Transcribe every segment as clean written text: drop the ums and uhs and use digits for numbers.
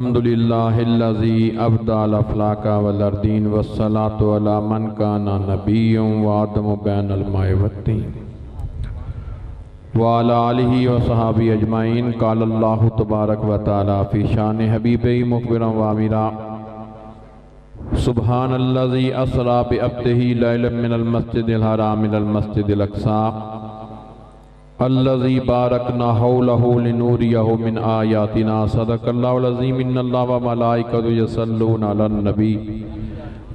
الحمدللہ الذی ابدع الافلاک والاردین والصلاة علی من کان نبی وآدم بین الماء والطین وعلی آلہ وصحابہ اجمعین۔ قال اللہ تبارک و تعالی فی شان حبیبہ مخبرا وآمرا سبحان الذی اسری بعبدہ لیلا من المسجد الحرام الی المسجد الاقصی الذي باركنا حوله لنوريه من آياتنا صدق الله العظيم۔ ان الله وملائكته يصلون على النبي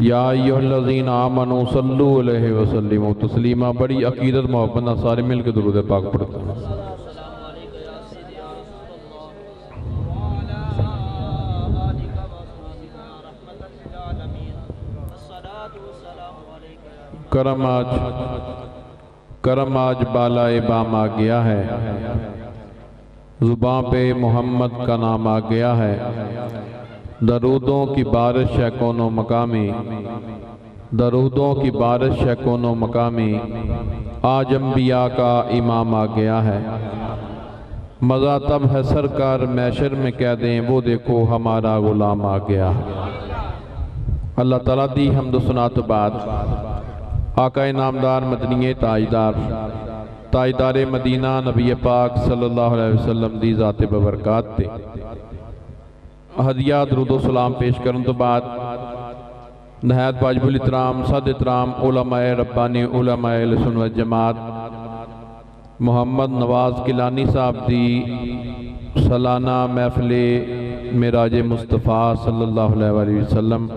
يا ايها الذين آمنوا صلوا عليه وسلموا تسليما۔ بڑی عقیدت محبت سارے مل کے درود پاک پڑھتے ہیں۔ کرم آج بالائے بام آ گیا ہے، زباں پہ محمد کا نام آ گیا ہے، درودوں کی بارش ہے کون و مقامی، درودوں کی بارش ہے کون و مقامی، آج انبیاء کا امام آ گیا ہے۔ مزہ تب ہے سرکار محشر میں کہہ دیں وہ دیکھو ہمارا غلام آ گیا۔ اللہ تعالیٰ دی حمد و ثنا تو بعد آقا نامدار مدنی تاجدار مدینہ نبی پاک صلی اللہ علیہ وسلم دی ذات ببرکات تے ہدیہ درود و سلام پیش کرن تو بعد نہایت واجب الاحترام صد احترام علماء ربانی علماء اہل سنت و جماعت محمد نواز گیلانی صاحب دی سالانہ محفل معراج مصطفیٰ صلی اللہ علیہ وسلم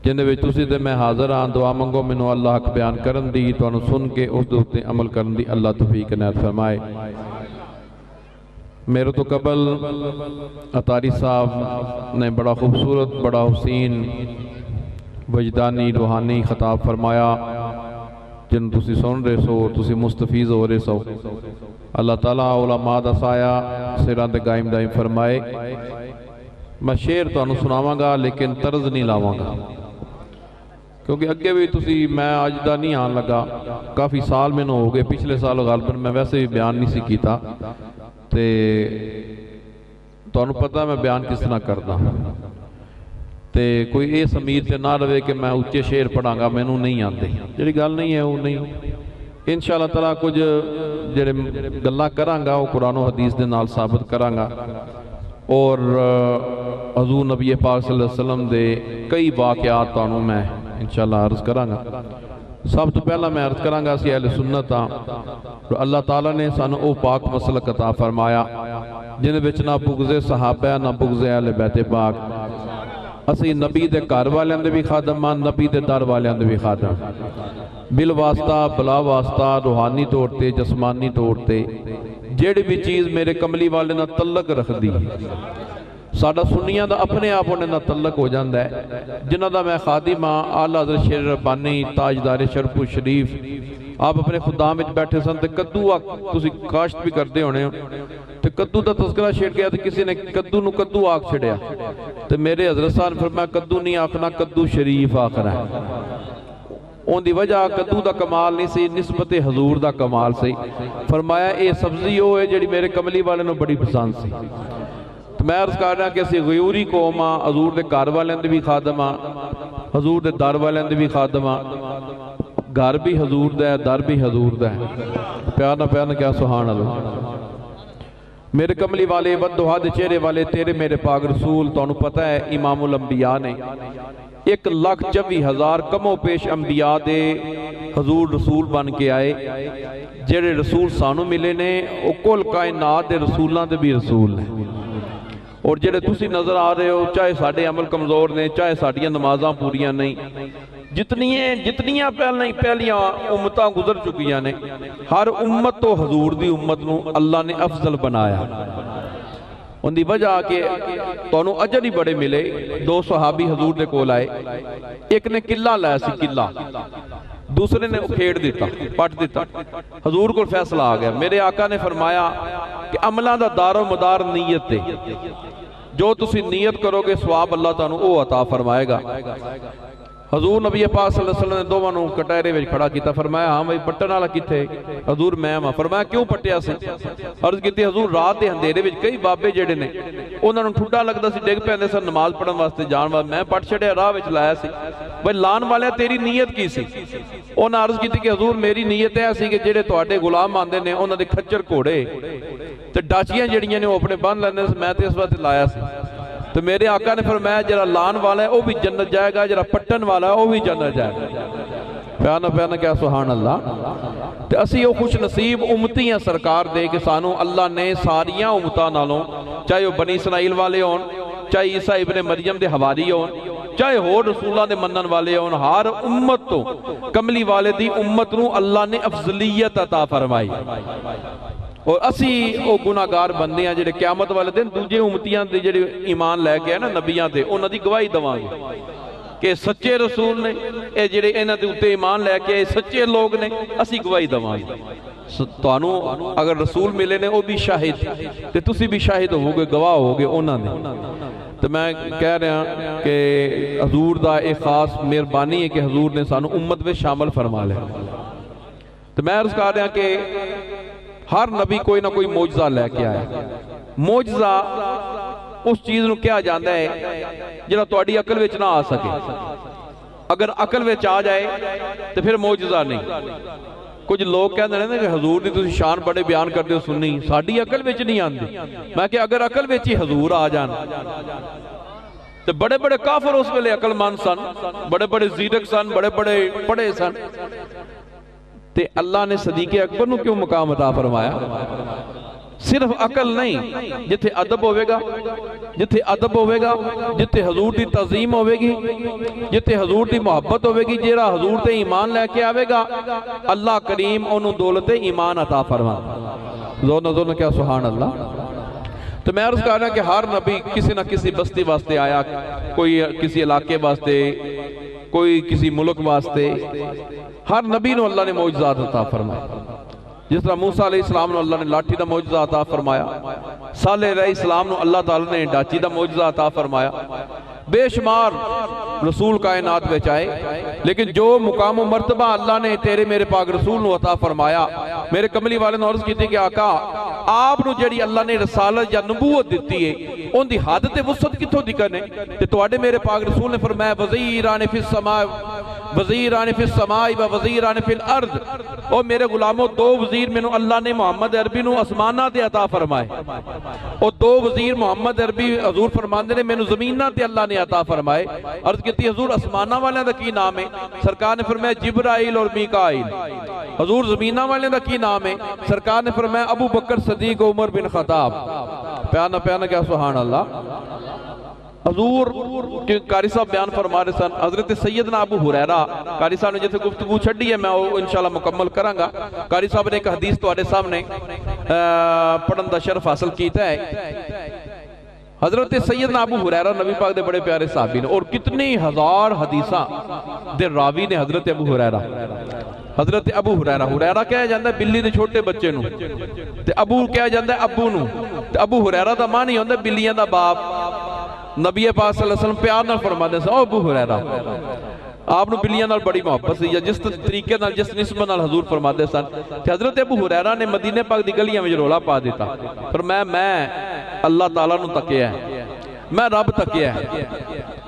جنہے وچ تسی تے میں حاضر ہاں، دعا منگو منو اللہ حق بیان کرن دی، تو انہوں سن کے اس دوتے عمل کرن دی اللہ توفیق عنایت فرمائے۔ میرے تو قبل عطاری صاحب نے بڑا خوبصورت بڑا حسین وجدانی روحانی خطاب فرمایا جن تسی سن رہے سو تسی مستفیض ہو رہے سو۔ اللہ تعالیٰ علماء دا سایہ سران دے قائم دائم فرمائے۔ میں شعر تو انہوں سناواں گا لیکن طرز نہیں لاواں گا، کیونکہ اگے بھی تسی میں آج دا نہیں آن لگا، کافی سال میں نہ ہو گئے، پچھلے سال غالباً میں ویسے بھی بیان نہیں سی کیتا تے تو انہوں پتہ میں بیان کس طرح کردا تے کوئی اے سمیر تے نہ روے کہ میں اچھے شعر پڑھاں گا میں نوں نہیں آندے، جڑی گل نہیں ہے وہ نہیں۔ انشاءاللہ تعالیٰ کچھ جڑے گلاں کراں گا وہ قرآن و حدیث دے نال ثابت کراں گا، اور حضور نبی پاک صلی اللہ علیہ وسلم دے کئی واقعات تانوں میں انشاءاللہ عرض کراں گا۔ سب تو پہلا میں عرض کراں گا اسی اہل سنت ہاں، اللہ تعالیٰ نے سانو او پاک مسلک عطا فرمایا جن وچ نہ بغض صحابہ نہ بغض اہل بیت پاک، اسی نبی دے گھر والیاں دے بھی خادم ہاں، نبی دے در والیاں دے بھی خادم، بالواسطہ بلا واسطہ روحانی طور تے جسمانی طور تے جیڑی بھی چیز میرے کملی والے نہ تعلق رکھ دی ساڑھا سنیاں دا اپنے آپ ہونے نہ تعلق ہو جاندہ ہے، جنہ دا میں خادم ہاں اعلیٰ حضرت شیر ربانی تاجدار شرف و شریف آپ اپنے خدا میں بیٹھے سن تے کدو تسی کاشت بھی کردے ہونے تے کدو دا تذکرہ شیر کیا تے کسی نے کدو نو کدو آکھ چھڑیا تے میرے حضرت صاحب فرمایا کدو نہیں آکھنا کدو شریف آکھنا ہے۔ ان دی وجہ کدو دا کمال نہیں سی، نسبت حضور دا کمال سی۔ فرمایا اے سبزی ہو ہے جڑی میرے کملی والے نو بڑی پسند سی۔ تو میں عرض کر رہا کہ اسی غیوری قوم ہاں، حضور دے گھر والے دے بھی خادم ہاں، حضور دے در والے دے بھی خادم ہاں، گھر بھی حضور دا ہے در بھی حضور دا ہے۔ پیار نہ کیا سبحان اللہ۔ میرے کملی والے بددعا دے چہرے والے تیرے میرے پاک رسول، تو انہوں پتہ ہے امام الانبیاء نے 1,24,000 کم و پیش انبیاء دے حضور رسول بن کے آئے، جڑے رسول سانو ملے نے وہ کل کائنات دے رسولاں دے بھی رسول نے، اور جڑے تسی نظر آ رہے ہو چاہے ساڑھے عمل کمزور نے چاہے ساڑھیاں نمازاں پوریاں نہیں، جتنیاں پہلیاں امتاں گزر چکیاں نے، ہر امت تو حضور دی امت نو اللہ نے افضل بنایا۔ ان دی وجہ کہ تو انہوں اجر ہی بڑے ملے۔ 2 صحابی حضور دے کول آئے، ایک نے قلعہ لایا سی قلعہ، دوسرے نے کھیڑ دیتا پٹ دیتا، حضور کو فیصلہ آ گیا۔ میرے آقا نے فرمایا کہ عملہ دا دار و مدار نیت دے، جو تسی نیت کرو گے ثواب اللہ تعالیٰ وہ عطا فرمائے گا۔ حضور نبی پاک صلی اللہ علیہ وسلم نے دوواں نوں کٹہرے وچ کھڑا کیتا، فرمایا ہاں بھائی پٹن والا کتھے؟ حضور میں ہاں۔ فرمایا کیوں پٹیا سی؟ عرض کیتی حضور رات دے اندھیرے وچ کئی بابے جڑے نے انہاں نوں ٹھڈا لگدا سی، ڈگ پیندے سن نماز پڑھن واسطے جان واسطے، میں پٹ چھڑیا راہ وچ لایا سی۔ بھائی لان والے تیری نیت کی سی؟ انہاں عرض کیتی کہ حضور میری نیت ہے سی کہ جڑے تواڈے غلام آندے نے انہاں دے کھچر گھوڑے تے ڈاچیاں جڑیاں نے وہ اپنے بن لیندے سی، میں تے اس واسطے لایا سی۔ تو میرے آقا نے فرمایا جڑا لان والا ہے وہ بھی جنت جائے گا، جڑا پٹن والا ہے وہ بھی جنت جائے گا۔ پیانا پیانا کیا سبحان اللہ۔ تو اسی وہ خوش نصیب امتی ہیں سرکار دے کہ سانو اللہ نے ساریاں امتاں نالوں، چاہے وہ بنی اسرائیل والے ہون، چاہے عیسیٰ ابن مریم دے حواری ہون، چاہے ہور رسولہ دے منن والے ہون، ہر امت تو کملی والے دی امت نو اللہ نے افضلیت عطا فرمائی۔ اور اسی او گناہگار بندے ہیں جڑے قیامت والے دن دوجے امتیاں دے جڑے ایمان لے کے نا نبیاں دے انہاں دی گواہی دواں گے کہ سچے رسول نے، اے جڑے انہاں دے اوتے ایمان لے کے سچے لوگ نے، اسی گواہی دواں گے۔ تانوں اگر رسول ملے نے وہ بھی شاہد تے تسی بھی شاہد ہوگے گے، گواہ ہوگے انہاں نے۔ تو میں کہہ رہا کہ حضور دا ایک خاص مہربانی ہے کہ حضور نے سانو امت میں شامل فرما لے۔ تو میں عرض کر رہا کہ ہر نبی کوئی نہ کوئی معجزہ لے کے آئے۔ معجزہ اس چیز نو کیا جاندہ ہے جنہا تواڈی عقل وچ نہ آ سکے۔ اگر عقل وچ آ جائے تو پھر معجزہ نہیں۔ کچھ لوگ کہتے ہیں کہ حضور دی تسی شان بڑے بیان کرتے ہو سنی، ساڈی عقل وچ نہیں آندی۔ میں کہ اگر عقل وچ ہی حضور آ جان تو بڑے بڑے کافر اس ویلے عقل مند سن، بڑے بڑے زیرک سن، بڑے بڑے پڑھے سن، تے اللہ نے صدیق اکبر نو کیوں مقام عطا فرمایا؟ صرف عقل نہیں، جتھے ادب ہوئے گا، جتھے ادب ہوئے گا، جتھے حضور دی تعظیم ہوئے گی، جتھے حضور دی محبت ہوئے گی، جیرا حضور تے ایمان لے کے آوے گا، اللہ کریم انہوں دولت ایمان عطا فرما۔ زورنا کیا سبحان اللہ۔ تو میں عرض کر رہا کہ ہر نبی کسی نہ کسی بستی واسطے آیا، کوئی کسی علاقے واسطے، کوئی کسی ملک واسطے، ہر نبی نو اللہ نے معجزات عطا فرمایا۔ جس طرح موسیٰ علیہ السلام نو اللہ نے لاٹھی دا معجزہ عطا فرمایا، صالح علیہ السلام نو اللہ تعالیٰ نے ڈاچی دا معجزہ عطا فرمایا، بے شمار رسول کائنات بچ آئے، لیکن جو مقام و مرتبہ اللہ نے تیرے میرے پاک رسول نو عطا فرمایا، میرے کملی والے نے عرض کی تھی کہ آقا آپ نو جڑی اللہ نے رسالت یا نبوت دیتی ہے ان دی حد تے وسعت کتھوں دی کرنے تے تواڈے میرے پاک رسول نے فرمایا وزیران فی السماء وزیران فی السماء و وزیران فی الارض، او میرے غلاموں دو وزیر میں نو اللہ نے محمد عربی نو اسمانہ تے عطا فرمائے، او دو وزیر محمد عربی حضور فرماندے نے میں نو زمینہ تے اللہ نے عطا فرمائے۔ عرض کہتی حضور اسمانہ والے دا کی نام ہے؟ سرکار نے فرمایا جبرائیل اور میکائیل۔ حضور زمینہ والے دا کی نام ہے؟ سرکار نے فرمایا ابو بکر صدیق عمر بن خطاب۔ پیانا پیانا کیا سبحان اللہ۔ حضور کے قاری صاحب بیان فرما رہے سن، حضرت سیدنا ابو ہریرہ، قاری صاحب نے جیسے گفتگو چھڑی ہے میں وہ انشاءاللہ مکمل کروں گا۔ قاری صاحب نے ایک حدیث تواڈے سامنے پڑھن دا شرف حاصل کیتا ہے۔ حضرت سیدنا ابو ہریرہ نبی پاک دے بڑے پیارے صحابی نے، اور کتنی ہزار حدیثاں دے راوی نے حضرت ابو ہریرہ۔ حضرت ابو ہریرہ، ہریرہ کہا جاندہ ہے بلی دے چھوٹے بچے نو، تے ابو کہا جاندہ ہے ابو نو، تے ابو ہریرہ دا معنی ہوندہ ہے بلیاں دا باپ۔ نبی پاک صلی اللہ علیہ وسلم پیار نال فرما دے سن، او ابو ہریرہ آپ نو بلیاں نال بڑی محبت سی، یا جس طریقے نال جس نسبت نال حضور فرما دے سن، کہ حضرت ابو ہریرہ نے مدینہ پاک دی گلیاں میں رولا پا دیتا، فرمایا میں اللہ تعالیٰ نو تکیا ہے، میں رب تکیا ہے۔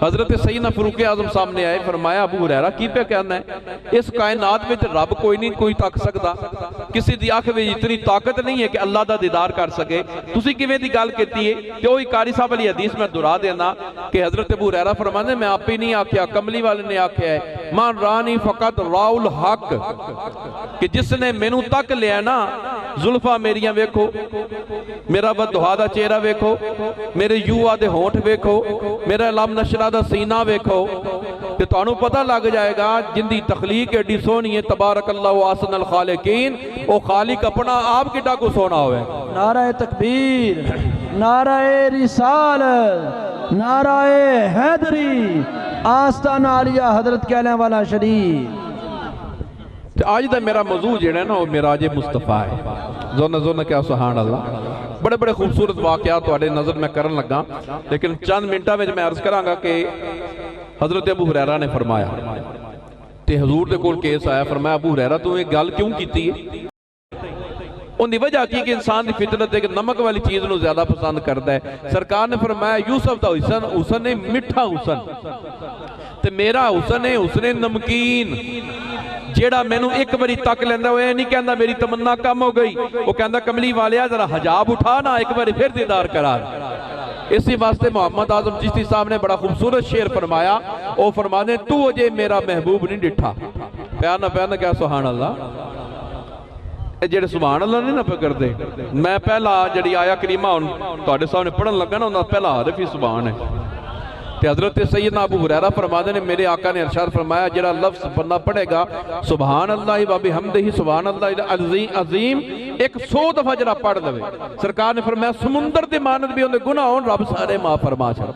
حضرت سیدنا فاروق اعظم سامنے آئے، فرمایا ابو ہریرہ کی پہ کہنا ہے؟ اس کائنات میں رب کوئی نہیں کوئی تک سکتا، کسی دی آنکھ میں اتنی طاقت نہیں ہے کہ اللہ دا دیدار کر سکے، تسی کیویں دی گل کیتی ہے؟ کہ وہی قاری صاحب علی حدیث میں دہرا دینا کہ حضرت ابو ہریرہ فرماندے میں آپ ہی نہیں آکھیا، کملی والے نے آکھیا ہے من رانی فقط راؤ الحق، کہ جس نے مینوں تک لیا نا، زلفاں میریاں ویکھو، میرا بددعا دا چہرہ ویکھو، میرے یوہ دے ہونٹ ویکھو، میرا علم نشرہ دا سینہ ویکھو، کہ تو انہوں پتہ لگ جائے گا جن دی تخلیق ایڈی سونی ہے، تبارک اللہ و احسن الخالقین، او خالق اپنا آپ کی ڈاکو سونا ہوئے۔ نعرہ تکبیر، نعرہ رسالت، نعرہ حیدری، آستانہ عالیہ حضرت کہلیں والا شریف۔ آج دا میرا موضوع جڑا ہے نا وہ معراج مصطفیٰ ہے۔ زورنا کیا سبحان اللہ۔ بڑے بڑے خوبصورت واقعات تواڈے نظر میں کرن لگا، لیکن چند منٹاں وچ میں عرض کراں گا کہ حضرت ابو ہریرہ نے فرمایا تے حضور دے کول کیس آیا، فرمایا ابو ہریرہ تو یہ گل کیوں کیتی ہے؟ ان دی وجہ کی کہ انسان دی فطرت ہے کہ نمک والی چیز نو زیادہ پسند کرتا ہے۔ سرکار نے فرمایا یوسف دا حسن ہے مٹھا حسن تے میرا حسن ہے حسن نمکین، جیڑا میں نو ایک باری تک لیندہ ہوئے نہیں کہندہ میری تمنا کم ہو گئی، وہ کہندہ کملی والیا ذرا حجاب اٹھانا ایک باری پھر دیدار کرا۔ اسی واسطے محمد اعظم چشتی صاحب نے بڑا خوبصورت شعر فرمایا، وہ فرمانے تو اجے میرا محبوب نہیں ڈٹھا، پیانا کیا سبحان اللہ، جڑے سبحان اللہ نہیں نہ پکر دے۔ میں پہلا جڑی آیا کریمہ تواڈے سامنے پڑھن لگا نا، انہاں پہلا حرف ہی سبحان ہے۔ تے حضرت سیدنا ابو ہریرہ فرماتے نے میرے آقا نے ارشاد فرمایا جڑا لفظ بندہ پڑھے گا سبحان اللہ و بحمدہ سبحان اللہ عظیم 100 دفعہ جڑا پڑھ دے، سرکار نے فرمایا سمندر دے مانند بھی ہوندے گناہ ہون رب سارے معاف فرما چھڑ۔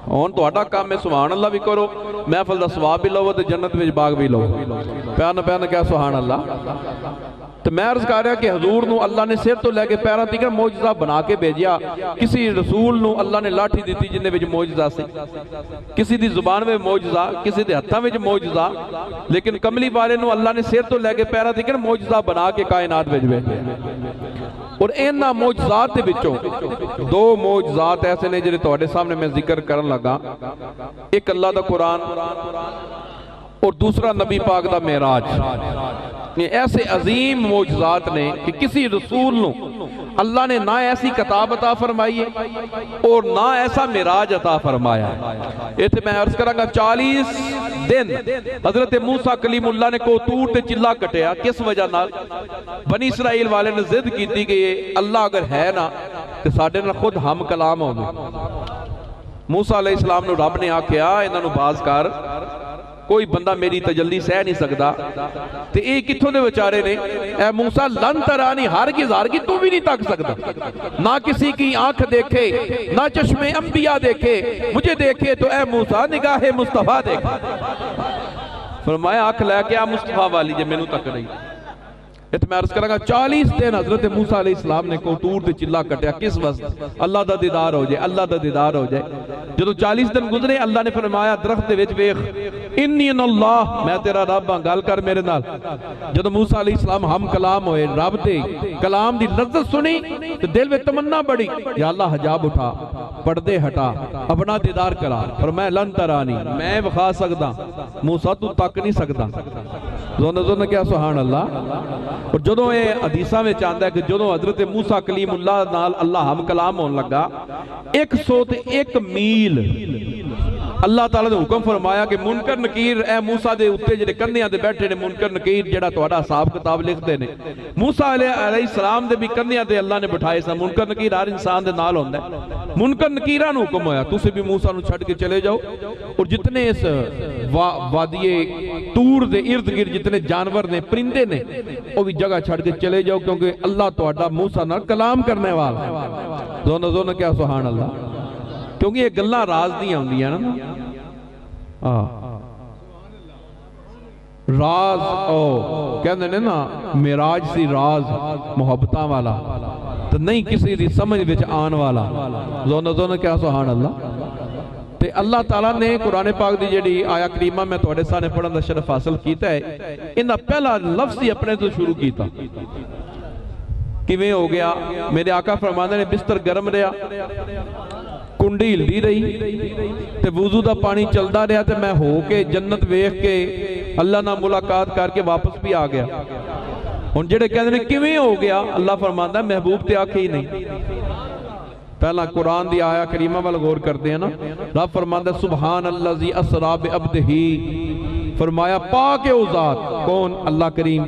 ہون تہاڈا کام ہے سبحان اللہ بھی کرو، محفل دا ثواب بھی لو تے جنت وچ باغ بھی لو۔ پیانا کیا سبحان اللہ۔ تو میں عرض کر رہا کہ حضور نو اللہ نے سر تو لے کے پیران تیکر موجزہ بنا کے بھیجیا، کسی رسول نو اللہ نے لاٹھی دیتی جنہیں وچ موجزہ سے، کسی دی زبان میں موجزہ، کسی دی ہتھاں وچ موجزہ، لیکن کملی والے نو اللہ نے سر تو لے کے پیران تیکر موجزہ بنا کے کائنات وچ بھیجیا۔ اور اینا موجزات دے بچوں دو موجزات ایسے نے جنہیں تواڈے سامنے میں ذکر کرن لگا، ایک اللہ دا قرآن اور دوسرا نبی پاک دا معراج۔ یہ ایسے عظیم معجزات نے کہ کسی رسول نو اللہ نے نہ ایسی کتاب عطا فرمائی ہے اور نہ ایسا معراج عطا فرمایا ہے۔ ایتھے میں عرض کروں گا 40 دن حضرت موسیٰ کلیم اللہ نے کو تور تے چلا کٹیا، کس وجہ نال؟ بنی اسرائیل والے نے ضد کی تھی کہ یہ اللہ اگر ہے نا تو ساڑھے نہ خود ہم کلام ہوں گے۔ موسیٰ علیہ السلام نے رب نے آکھیا انہاں نو باز کر، کوئی بندہ میری تجلی سہ نہیں سکتا۔ تے اے کتھوں دے بچارے نے، اے موسیٰ لن ترانی ہرگز تو بھی نہیں تک سکتا، نہ کسی کی آنکھ دیکھے نہ چشم انبیاء دیکھے، مجھے دیکھے تو اے موسیٰ نگاہ مصطفیٰ دیکھے۔ فرمایا آنکھ لے کے آ مصطفیٰ والی جے میں نو تک رہی۔ ات میں عرض کروں گا 40 دن حضرت موسیٰ علیہ السلام نے کو تور تے چلا کٹیا، کس وقت؟ اللہ دا دیدار ہو جائے، اللہ دا دیدار ہو جائے۔ جدو 40 دن گزرے اللہ نے فرمایا درخت دے وچ ویکھ انی ان اللہ، میں تیرا رب ہاں، گل کر میرے نال۔ جدو موسیٰ علیہ السلام ہم کلام ہوئے، رب دے کلام دی لذت سنی تو دل میں تمنا بڑی، یا اللہ حجاب اٹھا، پردے ہٹا، اپنا دیدار کرا۔ فرمایا لن ترانی، میں بخا سکدا، موسیٰ تو تک نہیں سکدا۔ زون کیا سبحان اللہ۔ اور جدوں یہ حدیثہ میں چاہتا ہے کہ جدوں حضرت موسیٰ کلیم اللہ نال اللہ ہم کلام ہون لگا، 101 میل اللہ تعالیٰ نے حکم فرمایا کہ منکر نکیر اے موسیٰ دے اتے جڑے کندیاں دے بیٹھے نے، منکر نکیر جڑا تہاڈا حساب کتاب لکھ دے نے، موسیٰ علیہ السلام دے بھی کندیاں دے اللہ نے بٹھائے سا۔ منکر نکیر ہر انسان دے نال ہوندا ہے۔ منکر نکیراں نو حکم ہویا تسی بھی موسیٰ نو چھڈ کے چلے جاؤ، اور جتنے اس وادی تور دے ارد گرد جتنے جانور نے، پرندے نے، وہ بھی جگہ چھڈ کے چلے جاؤ، کیونکہ اللہ تہاڈا موسیٰ نال کلام کرنے والا ہے۔ زون کیا سبحان اللہ، کیونکہ یہ گلاں راز دیاں ہوندیاں نا، راز او کہندے نے نا معراج سی راز محبتاں والا تو نہیں کسی دی سمجھ وچ آن والا۔ زون کیا سبحان اللہ۔ تے اللہ تعالیٰ نے قرآن پاک دی جڑی آیا کریمہ میں تواڈے سامنے پڑھن دا شرف حاصل کیتا ہے، انہاں پہلا لفظ ہی اپنے تو شروع کیتا۔ کیویں ہو گیا؟ میرے آقا فرماندے نے بستر گرم رہا، کنڈی ہلدی رہی تے وضو دا پانی چلدا رہا، تے میں ہو کے جنت ویکھ کے اللہ نہ ملاقات کر کے واپس بھی آ گیا۔ ہن جڑے کہندے نے کیویں ہو گیا؟ اللہ فرماندا ہے محبوب تے آکھے ہی نہیں۔ پہلا قرآن دی آیا کریمہ والا غور کرتے ہیں نا، رب فرماندا ہے سبحان اللذی اسرا بعبدہ، فرمایا پاک او ذات، کون؟ اللہ کریم،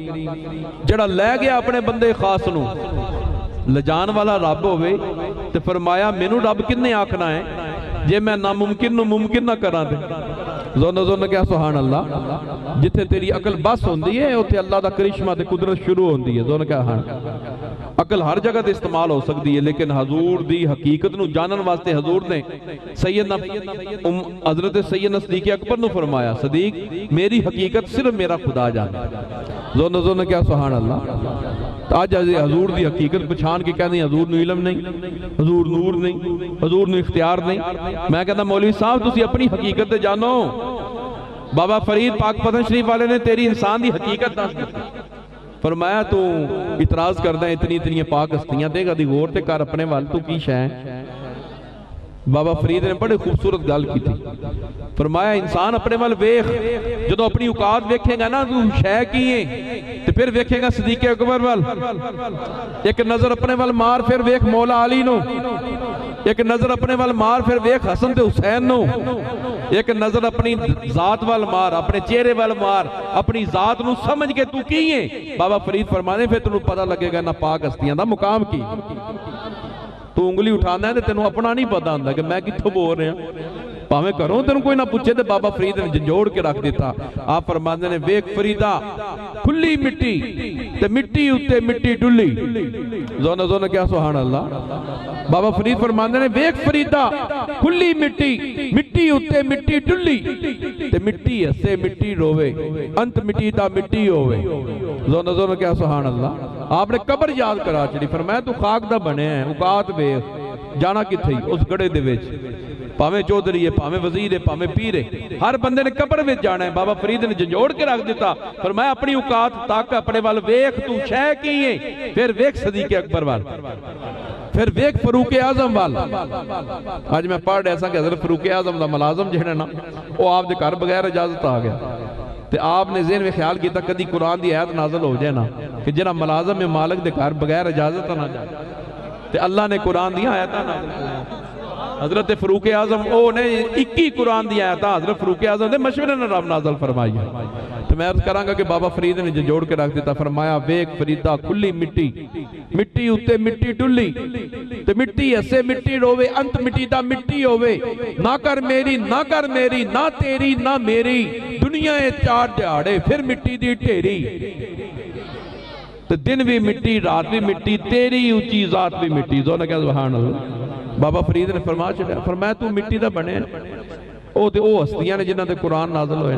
جڑا لے گیا اپنے بندے خاص نو، لجان والا رب ہوئے تو فرمایا مینو رب کنے آکھنا ہے جے میں ناممکن نو ممکن نہ کراں دے۔ زون کیا سبحان اللہ۔ جتھے تیری عقل بس ہوندی ہے اتھے اللہ دا کرشمہ تے قدرت شروع ہوندی ہے۔ زون کیا ہاں، عقل ہر جگہ تے استعمال ہو سکتی ہے، لیکن حضور دی حقیقت نو جانن واسطے حضور نے سیدنا حضرت سیدنا صدیق اکبر نو فرمایا صدیق میری حقیقت صرف میرا خدا جانے۔ زون کیا سبحان اللہ۔ آج حضور دی حقیقت پچھان کے کہنے حضور نو علم نہیں، حضور نور نہیں، حضور نو اختیار نہیں۔ میں کہتا مولوی صاحب تسی اپنی حقیقت دے جانو، بابا فرید پاک پتن شریف والے نے تیری انسان دی حقیقت دس دی۔ فرمایا تو اعتراض کردہ اتنی پاک ہستیاں دے گا دی غور تے کر اپنے وال تو کی شے ہے۔ بابا فرید نے بڑے خوبصورت گل کی تھی، فرمایا انسان اپنے وال ویخ، جدو اپنی اوقات ویکھے گا نا تو شے کیے تو پھر ویکھے گا صدیق اکبر وال، ایک نظر اپنے وال مار پھر ویکھ مولا علی نو، ایک نظر اپنے وال مار پھر ویکھ حسن تے حسین نو، ایک نظر اپنی ذات وال مار، اپنے چہرے وال مار، اپنی ذات نو سمجھ کے تو کیے۔ بابا فرید فرمانے پھر تنوں پتہ لگے گا نا پاک ہستیاں دا مقام کی۔ تو انگلی اٹھانا ہے تو تینوں اپنا نہیں پتا ہوتا کہ میں کتھوں بول رہا ہوں، پاویں کروں تینوں کوئی نہ پوچھے۔ تو بابا فرید نے جنجوڑ کے رکھ دیتا۔ آپ فرماتے نے ویک فریدا کھلی مٹی تے مٹی اتے مٹی ڈلی، زونا زونا کیا سبحان اللہ۔ بابا فرید فرماتے نے ویک فریدا کھلی مٹی، مٹی اتے مٹی ڈلی تے مٹی ہسے مٹی روے، انت مٹی دا مٹی ہوئے، زونا زونا کیا سبحان اللہ۔ آپ نے قبر یاد کرا چڑی، فرمایا تو خاک دا بنے ہیں، اوقات ویخ جانا کتھے اس گڑے دے وچ، پاویں چودھری ہے، پاویں وزیر ہے، پاویں پیر ہے، ہر بندے نے قبر وچ جانا ہے۔ بابا فرید نے جنجوڑ کے رکھ دیتا، فرمایا اپنی اوقات تک اپنے وال ویخ تو شے کیے، پھر ویخ صدیق اکبر وال، پھر ویخ فاروق اعظم وال۔ آج میں پڑھ رہا سا کہ حضرت فاروق اعظم دا ملازم جہنے نا وہ آپ دے گھر بغیر اجازت آ گیا، تے آپ نے ذہن میں خیال کیتا کدی قرآن دی آیت نازل ہو جائے نا کہ جنہ ملازم میں مالک دے گھر بغیر اجازت نہ جائے، تے اللہ نے قرآن دی آیت نازل کی۔ حضرت فاروق اعظم او نے 21 قرآن دی آیت حضرت فاروق اعظم دے مشورے نے رب نازل فرمائی ہے۔ تو میں عرض کراں گا کہ بابا فرید نے جوڑ کے رکھ دیتا، فرمایا ویک فریدا کھلی مٹی، مٹی اتے مٹی ڈلی تے مٹی ہسے مٹی روے، انت مٹی دا مٹی ہوئے، نہ کر میری نہ کر میری، نہ تیری نہ میری، دنیا چار دیہاڑے پھر مٹی دی ڈھیری، تو دن بھی مٹی رات بھی مٹی، تیری اونچی ذات بھی مٹی، زونا کیا سبحان اللہ۔ بابا فرید نے فرمایا تو مٹی دا بنے، او تے او ہستیاں نے جنہ تے قرآن نازل ہوئے۔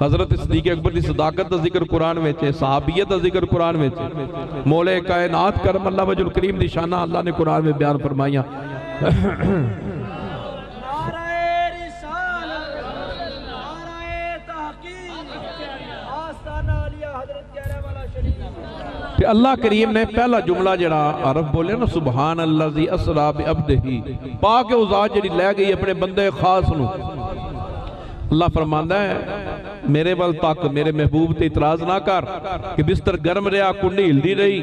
حضرت صدیق اکبر دی صداقت دا ذکر قرآن ویچے، صحابیت دا ذکر قرآن ویچے، مولا کائنات کرم اللہ وجہ الکریم دی شانہ اللہ نے قرآن میں بیان فرمائیاں۔ کہ اللہ کریم نے پہلا جملہ جڑا عرف بولے نا سبحان اللہ زی اسرا بعبدہی، پاک ذات جڑی لے گئی اپنے بندے خاص نو۔ اللہ فرماندا ہے میرے ول تک میرے محبوب تے اعتراض نہ کر کہ بستر گرم رہا، کنڈی ہلدی رہی،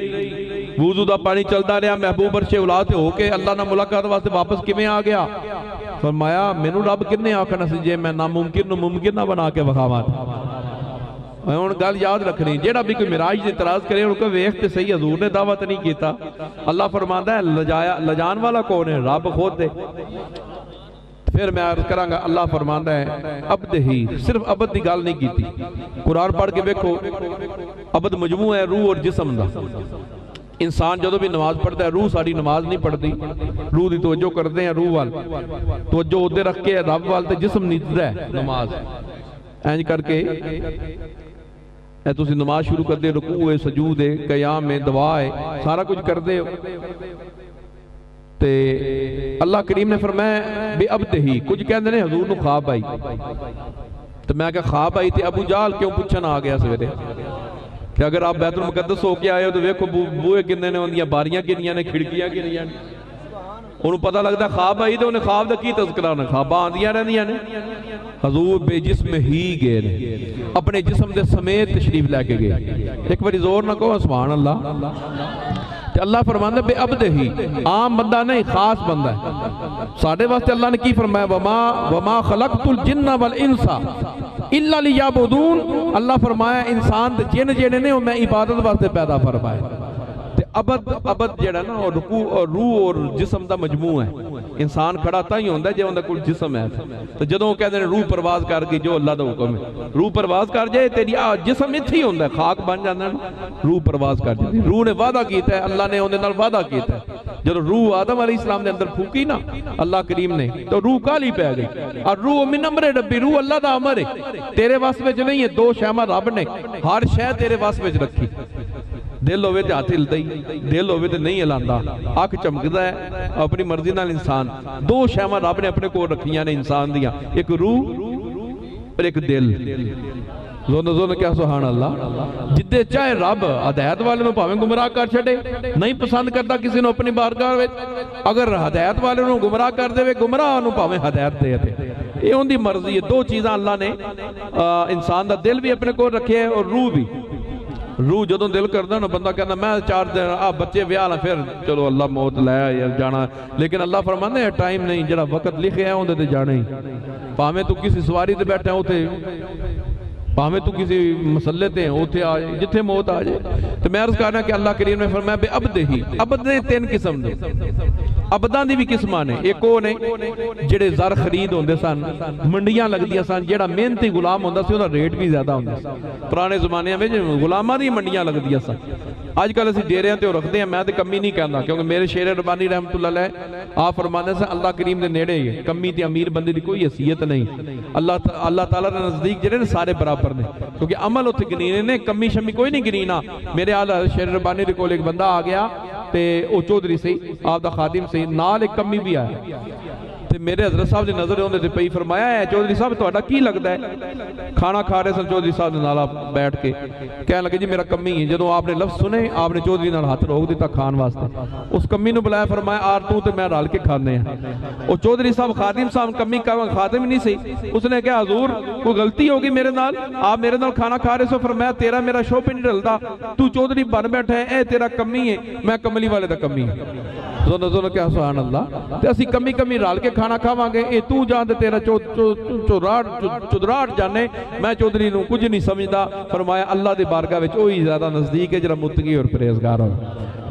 وضو دا پانی چلدا رہا، محبوب عرش اولا تے ہو کے اللہ نہ ملاقات واسطے واپس کیویں آ گیا؟ فرمایا مینوں رب کنے آکھنا سی جے میں ناممکن نو ممکن نہ بنا کے وکھاواں۔ ہن گل یاد رکھنی، جیڑا بھی کوئی معراج تے اعتراض کرے ان کو ویکھ تے صحیح حضور نے دعوت نہیں کیتا۔ اللہ فرماندا ہے لجان والا کون ہے؟ رب خود ہے۔ پھر میں عرض کراں گا اللہ فرماندا ہے عبد ہی، صرف عبد دی گل نہیں کیتی۔ قرآن پڑھ کے دیکھو، عبد مجموع ہے روح اور جسم دا۔ انسان جدو بھی نماز پڑھتا ہے روح ساری نماز نہیں پڑھتی، روح دی توجہ کرتے ہیں روح وال، توجہ ادھر رکھ کے رب وال تے جسم نیچدا ہے نماز اینج کر کے اے تسی نماز شروع کر دے، رکوع ہے، سجود ہے، قیام ہے، دعا ہے، سارا کچھ کر دے۔ تے اللہ کریم نے فرمایا بے عبد ہی، کچھ کہندے نے حضور نو خواب آئی، تو میں کہا خواب آئی تے ابو جہل کیوں پوچھن آ گیا سویرے کہ اگر آپ بیت المقدس ہو کے آئے ہو تو ویکھو بوئے کنے نے ہوندیاں، باریاں کنیاں نے، کھڑکیاں کنیاں نے، انہوں پتہ لگتا خواب آئی تو انہیں خواب دا کی تذکرہ نے، خواباں آندیاں رہندیاں نے۔ حضور بے جسم ہی گئے نے، اپنے جسم دے سمیت تشریف لے کے گئے۔ ایک باری زور نہ کہو سبحان اللہ۔ کہ اللہ فرماندہ بے عبد ہی، عام بندہ نہیں خاص بندہ ہے۔ ساڑھے واسطے اللہ نے کی فرمایا وَمَا خَلَقْتُ الْجِنَّ وَالْإِنسَ إِلَّا لِيَعْبُدُونَ۔ اللہ فرمایا انسان دے جن جینے نے میں عبادت واسطے پیدا فرمایا۔ عبد جڑا نا روح اور جسم دا مجموع ہے۔ انسان کھڑا تا ہی ہوندہ ہے جے ہوندہ کل جسم ہے، تو جدوں کہتے ہیں روح پرواز کر گئی جو اللہ دا حکم ہے، روح پرواز کر جائے تیری جسم اتھی ہوندہ ہے، خاک بن جاندہ ہے، روح پرواز کر جائے۔ روح نے وعدہ کیتا ہے، اللہ نے ہوندے نال وعدہ کیتا ہے۔ جب روح آدم علیہ السلام نے اندر پھوکی نا اللہ کریم نے تو روح کالی پہ گئی، اور روح من امر ربی، روح اللہ دا امر ہے، تیرے واسطے نہیں ہے۔ دو شیمہ رب نے ہر شے تیرے واسطے رکھی، دل ہوئے تے ہاتھ ہلدا ہی، دل ہوئے تے نہیں ہلاندا، اکھ چمکدا ہے اپنی مرضی نال انسان۔ دو شیواں رب نے اپنے کول رکھیاں نے انسان دیاں، ایک روح اور ایک دل۔ زون کیا سبحان اللہ۔ جدے چاہے رب ہدایت والے نو پاویں گمراہ کر چھڑے، نہیں پسند کرتا کسی نو اپنی بارگاہ وچ، اگر ہدایت والے نو گمراہ کر دے وے، گمراہ نو پاویں ہدایت دے دے، یہ ان دی مرضی ہے۔ دو چیزاں اللہ نے انسان دا دل بھی اپنے کو رکھے ہے اور روح بھی۔ روح جدوں دل کردا نا بندہ کہنا میں 4 دن بچے ویاہ لا پھر چلو اللہ موت لے یا جانا، لیکن اللہ فرماندے ہے ٹائم نہیں، جڑا وقت لکھے ہے اون تے جانا ہی۔ پاویں تو کسی سواری تے بیٹھا اوتھے، پاویں تو کسی مسلے تے اوتھے آ جائے جتھے موت آ جائے۔ تو میں عرض کرنا کہ اللہ کریم نے فرمایا بے عبد ہی، عبد نے 3 قسم دے، عبداں دی بھی قسماں نے۔ ایک وہ نے جڑے زر خرید ہوندے سن، منڈیاں لگدیاں سن، جڑا محنتی غلام ہوندا سی اوندا ریٹ بھی زیادہ ہوندا سی۔ پرانے زمانے وچ غلاماں دی منڈیاں لگدیاں سن۔ آج کل اسی ڈیریاں تے رکھدے ہیں، میں تے کمی نہیں کہندا، کیونکہ میرے شیر ربانی رحمت اللہ علیہ آپ فرماندے سن اللہ کریم دے نیڑے ہی کمی تے امیر بندے دی کوئی حیثیت نہیں۔ اللہ تعالیٰ دے نزدیک جڑے نے سارے برابر نے، کیونکہ عمل اتھے گنینے نے، کمی شمی کوئی نہیں گنینا۔ میرے آلہ شیر ربانی دے کول ایک بندہ آ گیا تے او چودھری سی، آپ دا خادم سی، نال ایک کمی بھی آیا تے میرے حضرت صاحب دی نظر ہوندے تے پئی فرمایا ہے چودھری صاحب تہاڈا کی لگدا ہے؟ کھانا کھا رہے سن چودھری صاحب دے نال بیٹھ کے، کہنے لگے جی میرا کمی ہے۔ جدوں آپ نے لفظ سنے آپ نے چودھری نال ہاتھ روک دیتا کھان واسطے، اس کمی نو بلایا فرمایا آر تو تے میں رل کے کھانے ہیں۔ او چودھری صاحب خادم صاحب کمی کا خادم نہیں سی، اس نے کہا حضور کوئی غلطی ہوگی میرے نال، آپ میرے نال کھانا کھا رہے سو، فرمایا تیرا میرا شو پہ نہیں ڈلدا، تو چودھری بن بیٹھا ہے، اے تیرا کمی ہے، میں کملی والے دا کمی ہے۔ زونو کیا سبحان اللہ۔ تے اسی کمی کمی رال کے کھانا کھاواں گے، اے تو جان تے تیرا چودراٹ جانے، میں چودھری نو کچھ نہیں سمجھدا۔ فرمایا اللہ دی بارگاہ وچ وہی زیادہ نزدیک ہے جڑا متقی اور پرہیزگار ہو۔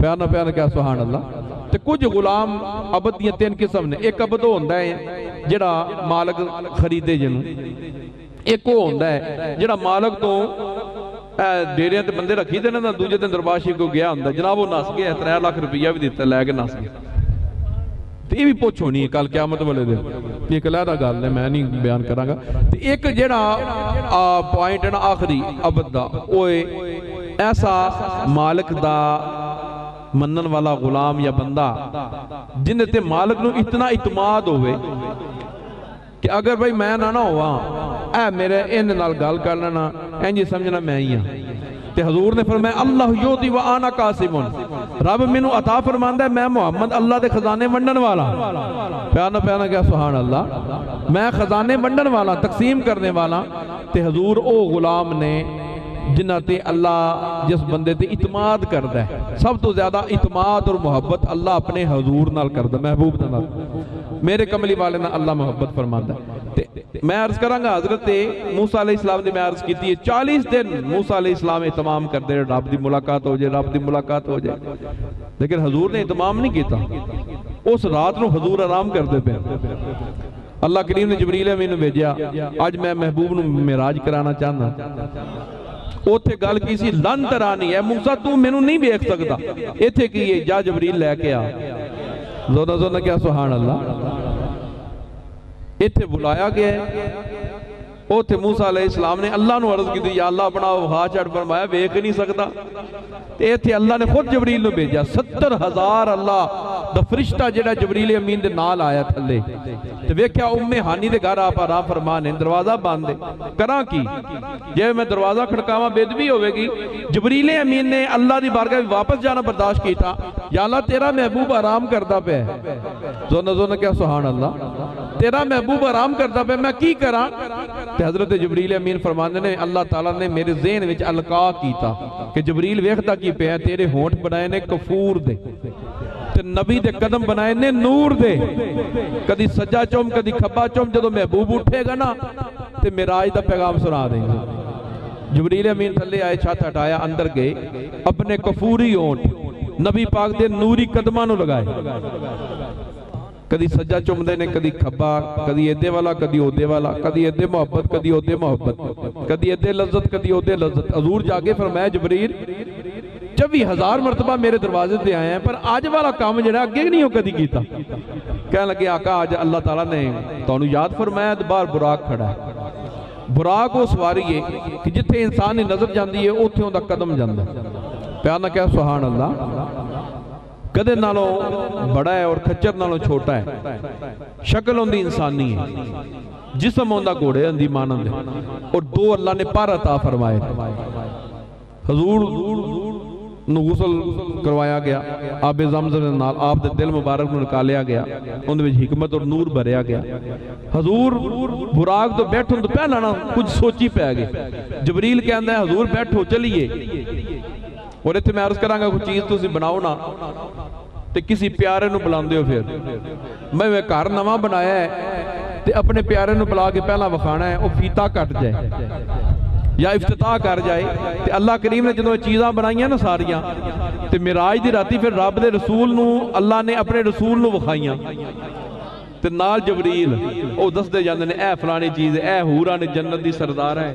پیارا کیا سبحان اللہ۔ تے کچھ غلام عبد دیاں 3 قسم نے۔ ایک عبد ہوندا ہے جڑا مالک خریدے جنوں، ایک وہ ہوندا ہے جڑا مالک تو ڈیریاں تے بندے رکھی دے نا، دوجے دن درباشی کو گیا ہوندا جناب وہ نس گیا، 3 لاکھ روپیہ بھی دیتا لے کے نس گیا۔ تے یہ بھی پوچھو نہیں کل قیامت والے دن، یہ ایک علیحدہ گل ہے میں نہیں بیان کراں گا۔ تے ایک جڑا پوائنٹ ہے نا آخری عبد دا، وہ ایسا مالک دا منن والا غلام یا بندہ جن تے مالک نو اتنا اعتماد ہوئے کہ اگر بھائی میں نہ ہوا اے میرے ان نال گل کر لینا انجی سمجھنا میں ہی ہاں۔ تے حضور نے فرمایا اللہ یوتی و آنا قاسمون، رب مینوں عطا فرماندا ہے میں محمد اللہ دے خزانے ونڈن والا۔ پیانا کیا سبحان اللہ، میں خزانے ونڈن والا، تقسیم کرنے والا۔ تے حضور او غلام نے جنہ تے اللہ جس بندے تے اعتماد کردا ہے، سب تو زیادہ اعتماد اور محبت اللہ اپنے حضور نال کردا، محبوب نال، میرے کملی والے نال اللہ محبت فرماندا ہے۔ میں عرض کراں گا حضرت موسیٰ علیہ السلام نے میں عرض کیتی ہے 40 دن موسیٰ علیہ السلام اہتمام کردے رب دی ملاقات ہو جائے، رب دی ملاقات ہو جائے، لیکن حضور نے اہتمام نہیں کیتا۔ اس رات نو حضور آرام کردے پے، اللہ کریم نے جبریل امین نو بھیجیا، اج میں محبوب نو معراج کرانا چاہنا۔ اوتھے گل کی سی لن ترانی ہے موسیٰ تو مینوں نہیں ویکھ سکدا، ایتھے کی ہے جا جبریل لے کے آ۔ زونا کیا سبحان اللہ، ایتھے بلایا گیا ہے۔ اوتھے موسیٰ علیہ السلام نے اللہ نو عرض کی دی یا اللہ اپنا وہا چڑھ فرمایا ویکھ نہیں سکتا، ایتھے اللہ نے خود جبریل نو بھیجا، 70,000 اللہ دا فرشتہ جڑا جبریل امین دے نال آیا تھلے تے ویکھیا ہانی دے گھر آپ آرام فرمانے، دروازہ باندھے کراں کی جے میں دروازہ کھڑکاواں بےدبی ہوئے گی۔ جبریل امین نے اللہ دی بارگاہ واپس جانا برداشت کیتا، یا اللہ تیرا محبوب آرام کردا پے، زونا کیا سبحان اللہ، تیرا محبوب آرام کردا پے میں کی کراں؟ تے حضرت جبریل امین فرماندے نے اللہ تعالیٰ نے میرے ذہن وچ القا کیتا کہ جبریل ویکھدا کی پیا تیرے ہونٹ بنائے نے کفور دے تے نبی دے قدم بنائے نے نور دے، کدی سجا چوم کدی کھبا چوم، جدو محبوب اٹھے گا نا تے معراج دا پیغام سنا دیں گے۔ جبریل امین تھلے آئے، چھت ہٹایا، اندر گئے، اپنے کفوری ہونٹ نبی پاک دے نوری قدماں نو لگائے، کدی سجا چوم دے نے کدی کھبا، کدی ایدے والا کدی اودے والا، کدی ایدے محبت کدی اودے محبت، کدی ایدے لذت کدی اودے لذت۔ حضور جاگے فرمایا جبریل 24,000 مرتبہ میرے دروازے دے آئے ہیں پر آج والا کام جڑا اگے نہیں ہو کدی کیتا۔ کہنے لگے آقا آج اللہ تعالیٰ نے تانوں یاد فرمایا باہر براق کھڑا ہے، براق وہ سواری ہے کہ جتھے انسان کی نظر جاندی ہے اوتھے اوندا قدم جاندا، ਪਿਆਰ ਨਾਲ ਕਿਹਾ ਸੁਭਾਨ ਅੱਲਾ। ਕਦੇ ਨਾਲੋਂ ਬੜਾ ਹੈ ਔਰ ਖੱਚਰ ਨਾਲੋਂ ਛੋਟਾ ਹੈ। ਸ਼ਕਲ ਹੁੰਦੀ ਇਨਸਾਨੀ ਹੈ, ਜਿਸਮ ਹੁੰਦਾ ਘੋੜੇ ਹੁੰਦੀ ਮਾਨਵ ਦੇ, ਔਰ ਦੋ ਅੱਲਾ ਨੇ ਪਰ عطا ਫਰਮਾਏ। ਹਜ਼ੂਰ ਨੂੰ ਗੁਸਲ ਕਰਵਾਇਆ ਗਿਆ ਆਬੇ ਜ਼ਮਜ਼ਮ ਦੇ ਨਾਲ, ਆਪ ਦੇ ਦਿਲ ਮੁਬਾਰਕ ਨੂੰ ਨਿਕਾਲਿਆ ਗਿਆ, ਉਹਦੇ ਵਿੱਚ ਹਕਮਤ ਔਰ ਨੂਰ ਭਰਿਆ ਗਿਆ। ਹਜ਼ੂਰ ਬੁਰਾਕ ਤੋਂ ਬੈਠਣ ਤੋਂ ਪਹਿਲਾਂ ਨਾ ਕੁਝ ਸੋਚੀ ਪੈ ਗਏ। ਜਬਰੀਲ ਕਹਿੰਦਾ ਹੈ ਹਜ਼ੂਰ ਬੈਠੋ ਚਲੀਏ। ਔਰ ਇੱਥੇ ਮੈਂ ਅਰਜ਼ ਕਰਾਂਗਾ ਕੋਈ ਚੀਜ਼ ਤੁਸੀਂ ਬਣਾਓ ਨਾ ਤੇ ਕਿਸੇ ਪਿਆਰੇ ਨੂੰ ਬੁਲਾਉਂਦੇ ਹੋ, ਫਿਰ ਮੈਂ ਘਰ ਨਵਾਂ ਬਣਾਇਆ ਹੈ ਤੇ ਆਪਣੇ ਪਿਆਰੇ ਨੂੰ ਬੁਲਾ ਕੇ ਪਹਿਲਾਂ ਵਿਖਾਣਾ ਹੈ, ਉਹ ਫੀਤਾ ਕੱਟ ਜਾਏ ਜਾਂ ਇਫਤਤਾਹ ਕਰ ਜਾਏ। ਤੇ ਅੱਲਾਹ ਕਰੀਮ ਨੇ ਜਦੋਂ ਇਹ ਚੀਜ਼ਾਂ ਬਣਾਈਆਂ ਨਾ ਸਾਰੀਆਂ, ਤੇ ਮਿਰਾਜ ਦੀ ਰਾਤੀ ਫਿਰ ਰੱਬ ਦੇ ਰਸੂਲ ਨੂੰ ਅੱਲਾਹ ਨੇ ਆਪਣੇ ਰਸੂਲ ਨੂੰ ਵਿਖਾਈਆਂ, ਤੇ ਨਾਲ ਜਬਰੀਲ ਉਹ ਦੱਸਦੇ ਜਾਂਦੇ ਨੇ ਇਹ ਫਲਾਣੀ ਚੀਜ਼, ਇਹ ਹੂਰਾਂ ਨੇ ਜੰਨਤ ਦੀ ਸਰਦਾਰ ਹੈ,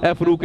ਇਹ ਫਾਰੂਕ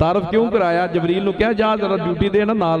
ਤਾਰਫ ਕਿਉਂ ਕਰਾਇਆ? ਜਬਰੀਲ ਨੂੰ ਕਿਹਾ ਜਾ ਜ਼ਰਾ ਡਿਊਟੀ ਦੇ ਨਾ ਨਾਲ,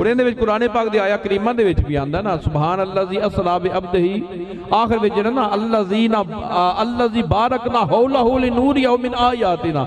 ਔਰ ਇਹਦੇ ਵਿੱਚ ਕੁਰਾਨ ਪਾਕ ਦੀ ਆਇਆ ਕਰੀਮਾਂ ਦੇ ਵਿੱਚ ਵੀ ਆਂਦਾ ਨਾ ਸੁਭਾਨ ਅੱਲਾਜ਼ੀ ਅਸਰਾ ਬਿਅਬਦਿਹੀ, ਆਖਰ ਵਿੱਚ ਜਿਹੜਾ ਨਾ ਅੱਲਾਜ਼ੀ ਬਾਰਕਨਾ ਹੌਲਹੁ ਲਿਨੂਰਿਯਾ ਮਿਨ ਆਯਾਤਿਨਾ,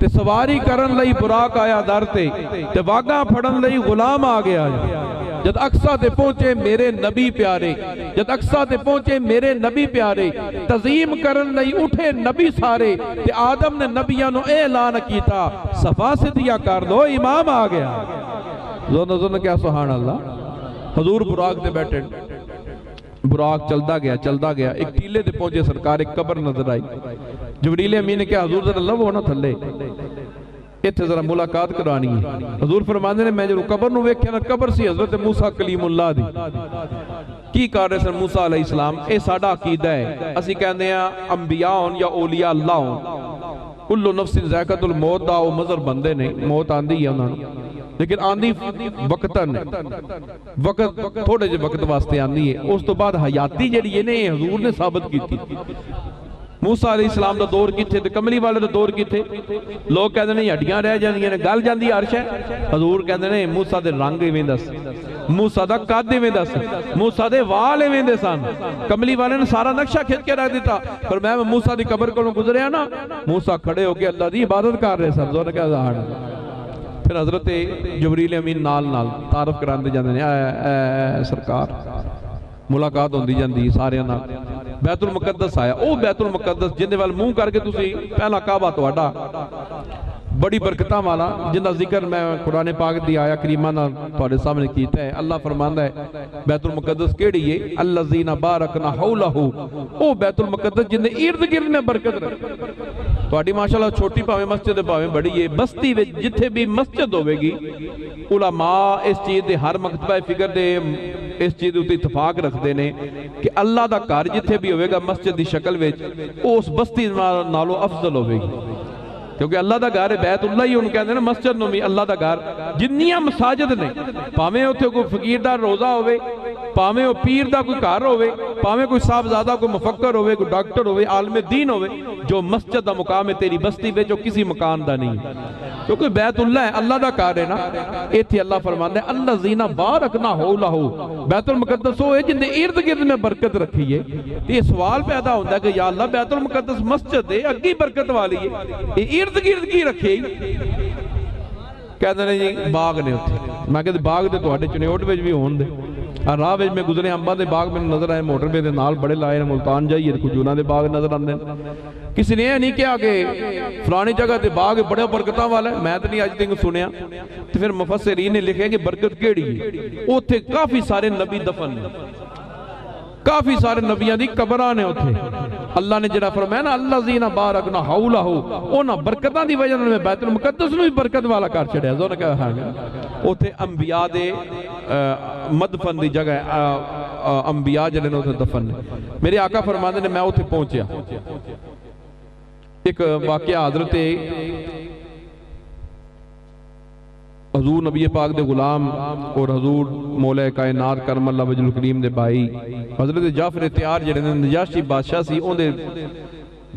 تے سواری کرن لئی براق آیا در تے واگاں پھڑن لئی غلام آ گیا جد اقصا تے پہنچے میرے نبی پیارے جد اقصا تے پہنچے میرے نبی پیارے تعظیم کرن لئی اٹھے نبی سارے تے آدم نے نبیاں نو اعلان کیتا صفا ستیا کر دو امام آ گیا زون کیا سبحان اللہ حضور براق تے بیٹھے براق چلدا گیا ایک ٹیلے تے پہنچے سرکار ایک قبر نظر آئی جبریل امین نے کہا حضور ذرا لو ہونا تھلے اتھے ذرا ملاقات کرانی ہے حضور فرماندے نے میں جو قبر نو ویکھیا نا قبر سی حضرت موسیٰ کلیم اللہ دی کی کر رہے سن موسیٰ علیہ السلام اے ساڈا عقیدہ ہے اسی کہندے ہیں انبیاء ہون یا اولیاء اللہ ہون کل نفس ذائقۃ الموت دا او مظہر بندے نے موت آندی ہے انہاں لیکن آندی وقتاً وقت تھوڑے جے وقت واسطے آندی ہے اس تو بعد حیاتی جڑی ہے نے حضور نے ثابت کی تھی موسیٰ علیہ السلام دا دور کی تھے کملی والے دا دور کی تھے لوگ کہتے ہیں ہڈیاں رہ جاندیاں نے گل جاندی عرش ہے حضور کہتے ہیں موسیٰ دے رنگ ایویں دس موسیٰ دا قد ایویں دس موسیٰ دے وال ایویں دے سن کملی والے نے سارا نقشہ کھچ کے رکھ دیتا پر میں موسیٰ دی قبر کو گزریا نا موسیٰ کھڑے ہو کے اللہ دی عبادت کر رہے سن زور کیا ظاہر پھر حضرت جبریل امین نال تعارف کراندے جاندے نے اے سرکار ملاقات ہوندی جاندی سارے نال بیت المقدس آیا او بیت المقدس جن دے وال منہ کر کے تسی پہلا کعبہ تہاڈا بڑی برکتاں والا جن دا ذکر میں قرآن پاک دی آیا کریمہ نال تہاڈے سامنے کیتا ہے اللہ فرماندا ہے بیت المقدس کیڑی ہے الذین بارکنا حولہ او بیت المقدس جن دے ارد گرد میں برکت رکھ تہاڈی ماشاءاللہ چھوٹی پاویں مسجد پاویں بڑی ہے بستی وچ جتھے بھی مسجد ہوے گی علماء اس چیز دے ہر مکتبہ فکر دے اس چیز دے اتفاق رکھتے ہیں کہ اللہ دا گھر جتھے بھی ہوئے گا مسجد دی شکل وچ اس بستی نالو افضل ہوئے گی کیونکہ اللہ دا گھر بیت اللہ ہی ان کہتے ہیں مسجد نو بھی اللہ دا گھر جنیاں مساجد نے پاویں اتھے کوئی فقیر دا روزہ ہوئے پاویں او پیر دا کوئی گھر ہوئے پاویں کوئی صاحبزادہ کوئی مفکر ہوئے کوئی ڈاکٹر ہوئے عالم دین ہوئے جو مسجد دا مقام ہے تیری بستی وچ جو کسی مکان دا نہیں کیونکہ بیت اللہ ہے اللہ دا گھر ہے نا ایتھے اللہ فرماندا ہے الذین بارکنا حولہ بیت المقدس وہ ہے جن دے ارد گرد میں برکت رکھی ہے یہ سوال پیدا ہوتا ہے کہ یا اللہ بیت المقدس مسجد ہے اگی برکت والی ہے یہ ارد گرد کی رکھے کہتے ہیں جی باغ نے اتھے میں کہتے باغ دے تو ہاڈے چنیوٹ وچ بھی ہون دے راہ وچ میں گزرے امبا دے باغ میں نظر آئے موٹر پہ دے نال بڑے لائے نے ملتان جائیے کچھ انہاں دے باغ نظر آندے کسی نے یہ نہیں کہا کہ فلانی جگہ دے باغ بڑے برکتاں والا ہے میں تو نہیں آج تک سنیا تو پھر مفسرین نے لکھے کہ برکت کیڑی ہے اوتھے کافی سارے نبی دفن کافی سارے نبیاں دی قبراں نے اوتھے اللہ نے جڑا فرمایا نا الذین بارکنا حولہ انہاں برکتاں دی وجہ میں بیت المقدس نو بھی برکت والا کر چھڑیا زو نے کہا ہاں اوتھے انبیاء دے مدفن دی جگہ انبیاء جڑے نے اوتھے دفن میرے آقا فرماندے نے میں اوتھے پہنچیا ایک واقعہ حضرت حضور نبی پاک دے غلام اور حضور مولا کائنات کرم اللہ وجہ الکریم دے بھائی حضرت جعفر تیار جڑے نے نجاشی بادشاہ سی اون دے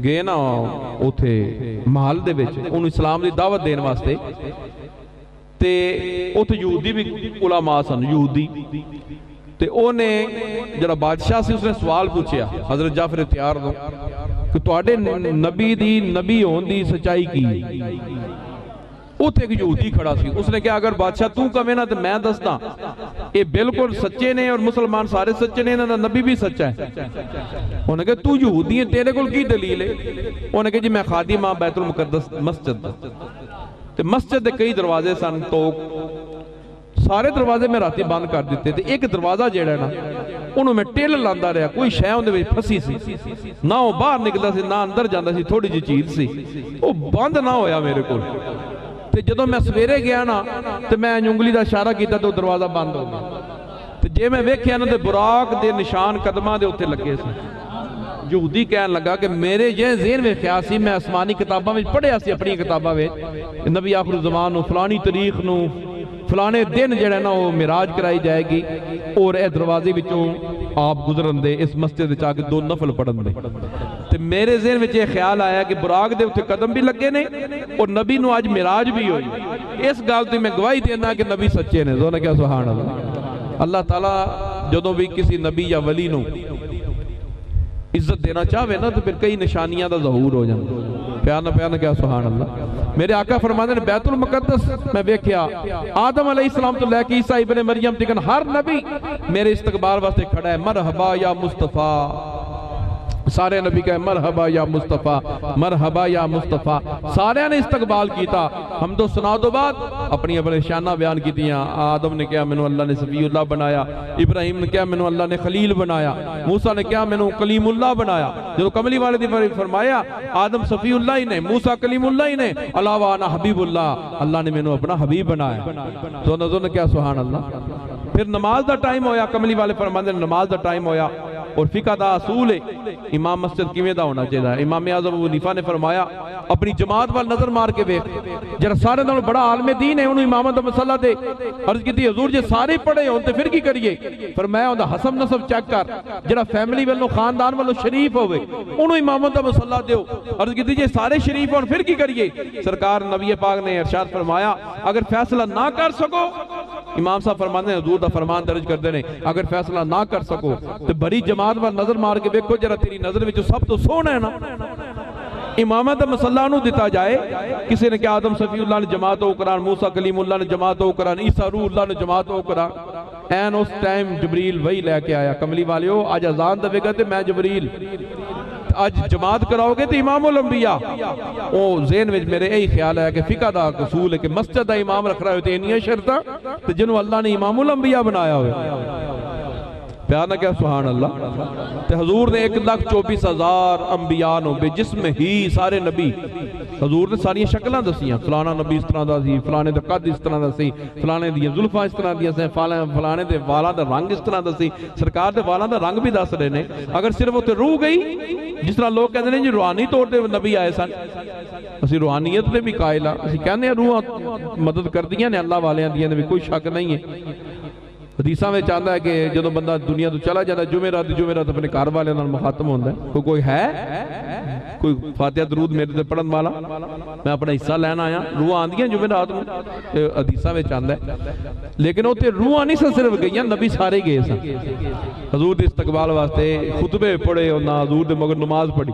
گئے نا اوتھے محل دے وچ اونوں اسلام دی دعوت دین واسطے تے اوتھے یہودی بھی علماء سن یہودی تے اونے جڑا بادشاہ سی اس نے سوال پوچھیا حضرت جعفر تیار کو کہ تواڈے نبی دی نبی ہون دی سچائی کی اوتھے ایک یہودی کھڑا سی اس نے کہا اگر بادشاہ تو کہے نا تو میں دستا یہ بالکل سچے نے اور مسلمان سارے سچے نے انہاں دا نبی بھی سچا ہے انہوں نے کہا تو یہودی ہے تیرے کول کی دلیل ہے انہوں نے کہا جی میں خادم ہاں بیت المقدس مسجد تے مسجد دے کئی دروازے سن تو سارے دروازے میں راتی بند کر دیتے تھے ایک دروازہ جیڑا ہے نا انہوں میں ٹیل لاندا رہا کوئی شے اون دے وچ پھسی سی نہ وہ باہر نکلدا سی نہ اندر جاندا سی تھوڑی جی چیز سی وہ بند نہ ہویا میرے کول تے جدوں میں سویرے گیا نا تے میں انگلی دا اشارہ کیتا تو دروازہ بند ہو گیا تے جے میں ویکھیا نا تے براق دے نشان قدماں دے اوتے لگے سی یہودی کہن لگا کہ میرے یہ ذہن میں خیال سی میں آسمانی کتاباں وچ پڑھیا سی اپنی کتاباں وچ نبی آخر الزمان نو فلانی تاریخ نو فلانے دن جڑا نا وہ معراج کرائی جائے گی اور اے دروازے وچوں آپ گزرن دے اس مسجد وچ آ کے 2 نفل پڑھن دے تے میرے ذہن وچ یہ خیال آیا کہ براق دے اوتے قدم بھی لگے نے اور نبی نو آج معراج بھی ہوئی اس گل تے میں گواہی دینا کہ نبی سچے نے زونا کیا سبحان اللہ اللہ تعالیٰ جدوں بھی کسی نبی یا ولی نو عزت دینا چاہے نا تو پھر کئی نشانیاں دا ظہور ہو جانا پیانا کیا سبحان اللہ. میرے آقا فرماتے ہیں بیت المقدس میں دیکھیا آدم علیہ السلام تو لے کے عیسیٰ ابن مریم تکن ہر نبی میرے استقبال واسطے کھڑا ہے. مرحبا یا مصطفیٰ, سارے نبی کہے مرحبا یا مصطفیٰ, مرحبا یا مصطفیٰ. سارے نے استقبال کیتا. حمد و ثنا تو بعد اپنی شانہ بیان کیتیاں. آدم نے کہا مینوں اللہ نے صفی اللہ بنایا, ابراہیم نے کہا مینوں اللہ نے خلیل بنایا, موسیٰ نے کہا مینوں کلیم اللہ بنایا. جو کملی والے دی فرمایا آدم صفی اللہ ہی نے, موسیٰ کلیم اللہ ہی نے, علاوہ انا حبیب اللہ, اللہ نے مینوں اپنا حبیب بنایا. تو نظر نے کیا سبحان اللہ. پھر نماز دا ٹائم ہویا, کملی والے فرماتے ہیں نماز دا ٹائم ہویا اور فقہ دا اصول ہے امام مسجد کیویں دا ہونا چاہیے. امام اعظم ابو حنیفہ نے فرمایا اپنی جماعت وال نظر مار کے ویکھ, جڑا سارے نال بڑا عالم دین ہے انہوں امامت دا مسئلہ دے. عرض کیتی حضور جے سارے پڑھے ہون تے پھر کی کریے؟ فرمایا اوندا حسب نسب چیک کر, جڑا فیملی والوں خاندان والوں شریف ہوئے انہوں امامت دا مسئلہ دیو. عرض کیتی جے سارے شریف ہون پھر کی کریے؟ سرکار نبی پاک نے ارشاد فرمایا اگر فیصلہ نہ کر سکو, امام صاحب فرماتے ہیں حضور دا فرمان درج کر دینے, اگر فیصلہ نہ کر سکو تو بڑی جماعت پر نظر مار کے دیکھو جرا تیری نظر وچ سب تو سونا ہے نا. امامت دا مسئلہ انہوں دیتا جائے. کسی نے کہا آدم صفی اللہ نے جماعت ہو کران, موسیٰ کلیم اللہ نے جماعت ہو کران, عیسیٰ روح اللہ نے جماعت ہو کران. این اس ٹائم جبریل وہی لے کے آیا, کملی والیو آج اذان دے گا تے میں جبریل آج جماعت کراؤ گے تو امام الانبیاء. او ذہن میں میرے یہی خیال ہے کہ فقہ دا اصول ہے کہ مسجد دا امام رکھ رہا ہوتے انہی شرطاں تو جنہوں اللہ نے امام الانبیاء بنایا ہوئے. پیار نہ کیا سبحان اللہ. تے حضور نے 1,24,000 انبیاء نو بے جسم ہی سارے نبی, حضور نے ساری شکلیں دسیاں, فلانا نبی اس طرح دا سی, فلانے دا قد اس طرح دا سی, فلانے دی زلفاں اس طرح دیا سی, فلانے دے والاں دا رنگ اس طرح دا سی. سرکار دے والاں دا رنگ بھی دس رہے نے. اگر صرف تے روح گئی, جس طرح لوگ کہتے ہیں جی روحانی طور تے نبی آئے سن, اسی روحانیت نے بھی قائل ہاں, اسی کہنے ہیں روح مدد کر دیاں نے اللہ والیاں دیاں نے بھی, کوئی شک نہیں ہے. حدیثاں میں چاہتا ہے کہ جدو بندہ دنیا تو چلا جاتا ہے جمعرات اپنے گھر والے نال مخاطب ہوتا ہے. کوئی ہے کوئی فاتحہ درود میرے تے پڑھن والا؟ میں اپنا حصہ لینا آیا. روح آندیاں جمعرات میں حدیثاں میں چاہتا ہے, لیکن وہ روح نہیں سن صرف گئی, نبی سارے گئے سن. حضور دے استقبال واسطے خطبے پڑھے, حضور دے مگر نماز پڑھی.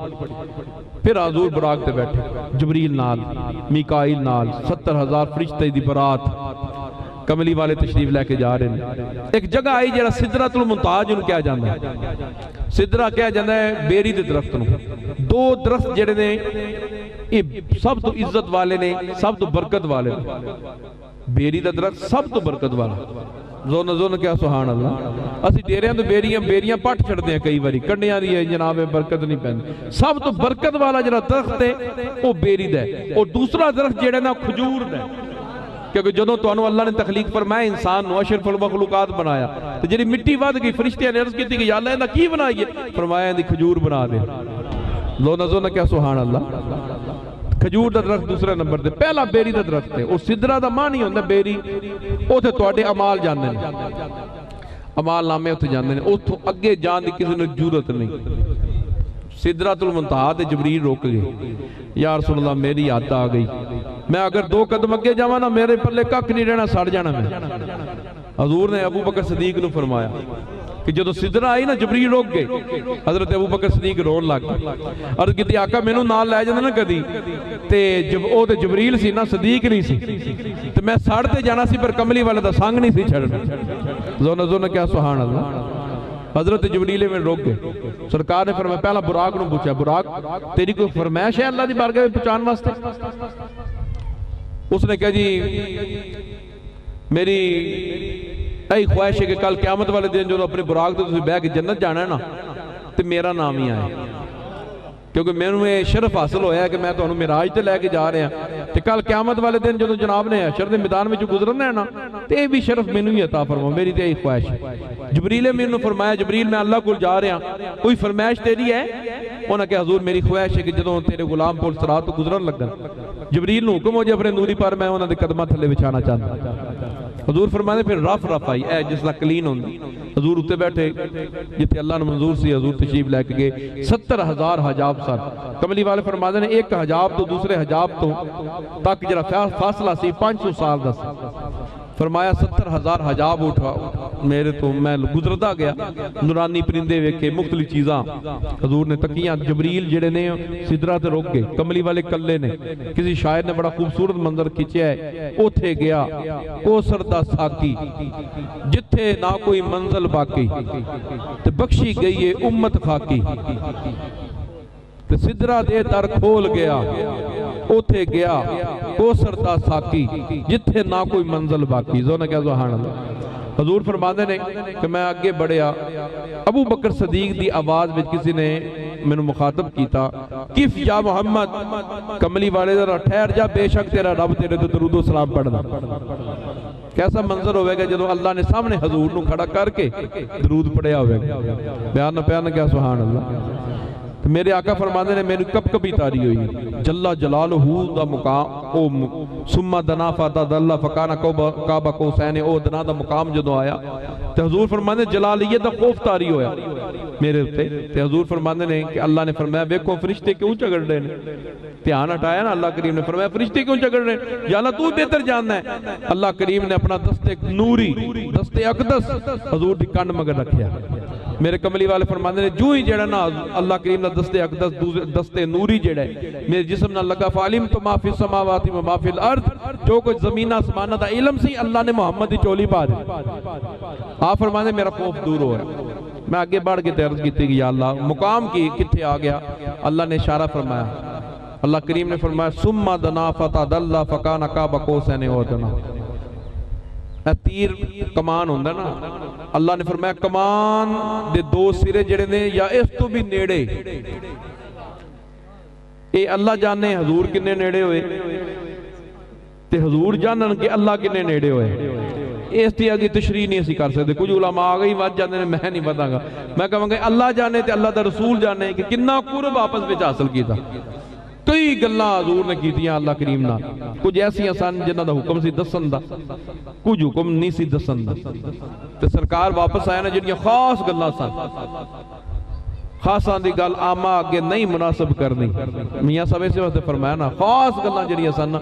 پھر حضور براق تے بیٹھے, جبریل نال, میکائیل نال, 70,000 فرشتے دی برات, کملی والے تشریف لے کے جا رہے ہیں. ایک جگہ آئی جڑا سدرۃ المنتہا جنہوں کیا جاندہ ہے. سدرہ کیا جاندہ ہے بیری دے درخت نو. دو درخت جڑے نے سب تو عزت والے نے, سب تو برکت والے نے. بیری دے درخت سب تو برکت والا. زون کیا سبحان اللہ. اسی ڈیریاں تو بیریاں پٹ چھڑتے ہیں کئی باری, کنڈیاں دی ہے جناب برکت نہیں پہنی. سب تو برکت والا جڑا درخت ہے وہ بیری دے, اور دوسرا درخت جڑا نا کھجور دے. کیونکہ جدوں تو اللہ نے تخلیق فرمایا انسان نو اشرف المخلوقات بنایا, تو جڑی مٹی ود گئی فرشتیاں نے عرض کی تھی کہ یا اللہ انہاں کی بنائیے؟ فرمایا اندھی کھجور بنا دے. لو نظر نہ کیا سبحان اللہ. کھجور دا درخت دوسرے نمبر دے, پہلا بیری دا درخت ہے. اور سدرہ دا معنی ہوندہ بیری, او تھے تواڈے عمال جاندے نے, عمال نامے اتھے جاندے نے, اتھوں اگے جان دی کسی نے جرت نہیں. سدرۃ المنتہا تے جبریل روک گئے, یا رسول اللہ میری عادت آ گئی, میں اگر 2 قدم اگے جاواں نا میرے پلے کک نہیں رہنا, سڑ جانا میں. حضور نے ابو بکر صدیق نو فرمایا کہ جدو سدرہ آئی نا جبریل روک گئے. حضرت ابو بکر صدیق رون لگ گئے. عرض کیتی آقا مینوں نال لے جاندے نا کدی, تے او تے جبریل سی نا, صدیق نہیں سی, تے میں سڑ تے جانا سی پر کملی والے دا سنگ نہیں سی چھڑنا. زون کیا سبحان اللہ. حضرت جبریل میں روک گئے. سرکار نے فرمایا, پہلا براق نو پوچھا, براق تیری کوئی فرمائش ہے اللہ دی بارگاہ میں پہنچان واسطے؟ اس نے کہا جی میری ایک خواہش ہے کہ کل قیامت والے دن جو اپنے براق تو تسی بہ کے جنت جانا ہے نا, تو میرا نام ہی آئے, کیونکہ میں نے شرف حاصل ہویا ہے کہ میں تو انہوں معراج تے لے کے جا رہے ہیں. تو کل قیامت والے دن جو جناب نے حشر دے میدان میں جو گزرنا ہے نا, تو یہ بھی شرف میں ہی عطا فرماؤ, میری تے ایک خواہش ہے. جبریل میں انہوں فرمایا, جبریل میں اللہ کو جا رہے ہیں, کوئی فرمائش تیری ہے؟ انہوں نے کہا حضور میری خواہش ہے کہ جدوں تیرے غلام پول صراط تو گزرن لگن, جبریل نو حکم ہو جائے اپنے نوری پر میں انہوں نے قدمہ تھلے بچھانا چاہتا. حضور فرمانے پھر رف آئی, اے جس طرح کلین ہوندی. حضور اتے بیٹھے جتے اللہ نے منظور سی, حضور تشریف لے کے گئے. 70,000 حجاب سن. کملی والے فرماتے ہیں ایک حجاب تو دوسرے حجاب تو تک جرا فاصلہ سی 500 سال دا سی. فرمایا 70,000 حجاب اٹھا میرے تو میں گزرتا گیا نورانی پرندے ویکھے مختلف چیزاں حضور نے تکیاں جبریل جڑے نے سدرہ تے روک گئے کملی والے کلے نے کسی شاعر نے بڑا خوبصورت منظر کھینچیا ہے اوتھے گیا کوثر دا ساقی جتھے نہ کوئی منزل باقی تے بخشی گئی ہے امت خاکی تے سدرہ دے در کھول گیا اوتھے گیا کوثر دا ساقی جتھے نہ کوئی منزل باقی زو نے کہا سبحان اللہ حضور فرماندے نے کہ میں آگے بڑھیا ابو بکر صدیق دی آواز وچ کسی نے میں مخاطب کیتا کف یا محمد کملی والے ذرا ٹھہر جا بے شک تیرا رب تیرے تو درود و سلام پڑھنا کیسا منظر ہوئے گا جدو اللہ نے سامنے حضور نو کھڑا کر کے درود پڑھیا ہوئے گا بیان نہ پیان کیا سبحان اللہ میرے آقا فرمانے نے میری کب کبھی تاری ہوئی جلہ جلالہ دا مقام سمہ دنا فتدلہ فکانا کعبہ قوسین او دنا دا مقام جدو آیا تے حضور فرمانے جلالیت دا خوف تاری ہویا میرے ہوتے تے حضور فرمانے نے کہ اللہ نے فرمایا بیکھو فرشتے کیوں چگڑ رہے نے دھیان ہٹایا نا اللہ کریم نے فرمایا فرشتے کیوں چگڑ رہے ہیں یا اللہ تو بہتر جاننا ہے اللہ کریم نے اپنا دست نوری دست اقدس حضور دی کنڈ مگر رکھیا میرے کملی والے فرمانے نے جو ہی جڑا نا اللہ کریم نے دست اقدس دست نوری جڑا ہے میرے جسم نہ لگا فعلم تو ما فی السماواتی و ما فی الارض جو کچھ زمین آسمانہ دا علم سی اللہ نے محمد دی چولی پا دی آپ فرمانے میرا خوف دور ہو رہا میں آگے بڑھ کے عرض کی تھی کہ یا اللہ مقام کی کتھے آ گیا اللہ نے اشارہ فرمایا اللہ کریم نے فرمایا سمہ دنا فتدلہ فکان کعبہ قوسین او دنا تیر کمان ہوندہ نا اللہ نے فرمایا کمان دے دو سرے جڑے نے یا اس تو بھی نیڑے اے اللہ جانے حضور کنے نیڑے ہوئے تے حضور جانن کہ اللہ کنے نیڑے ہوئے اس تی آگے تشریح نہیں اسی کر سکتے کچھ علماء آگئی بات جانے نے میں نہیں بتا گا میں کہوں گے اللہ جانے تے اللہ دا رسول جانے کہ کننا قرب آپس بچ حاصل کی تھا کئی گلہ حضور نے کی دیا اللہ کریم نا کچھ ایسی آسان جنہ دا حکم سی دسن دا کچھ حکم نہیں سی دسن دا تے سرکار واپس آیا نا جنہی خاص گلہ سن خاص آن دی گل آمہ آگے نہیں مناسب کرنی میاں صاحب سے وقت فرمایا نا خاص گلہ جنہی آسان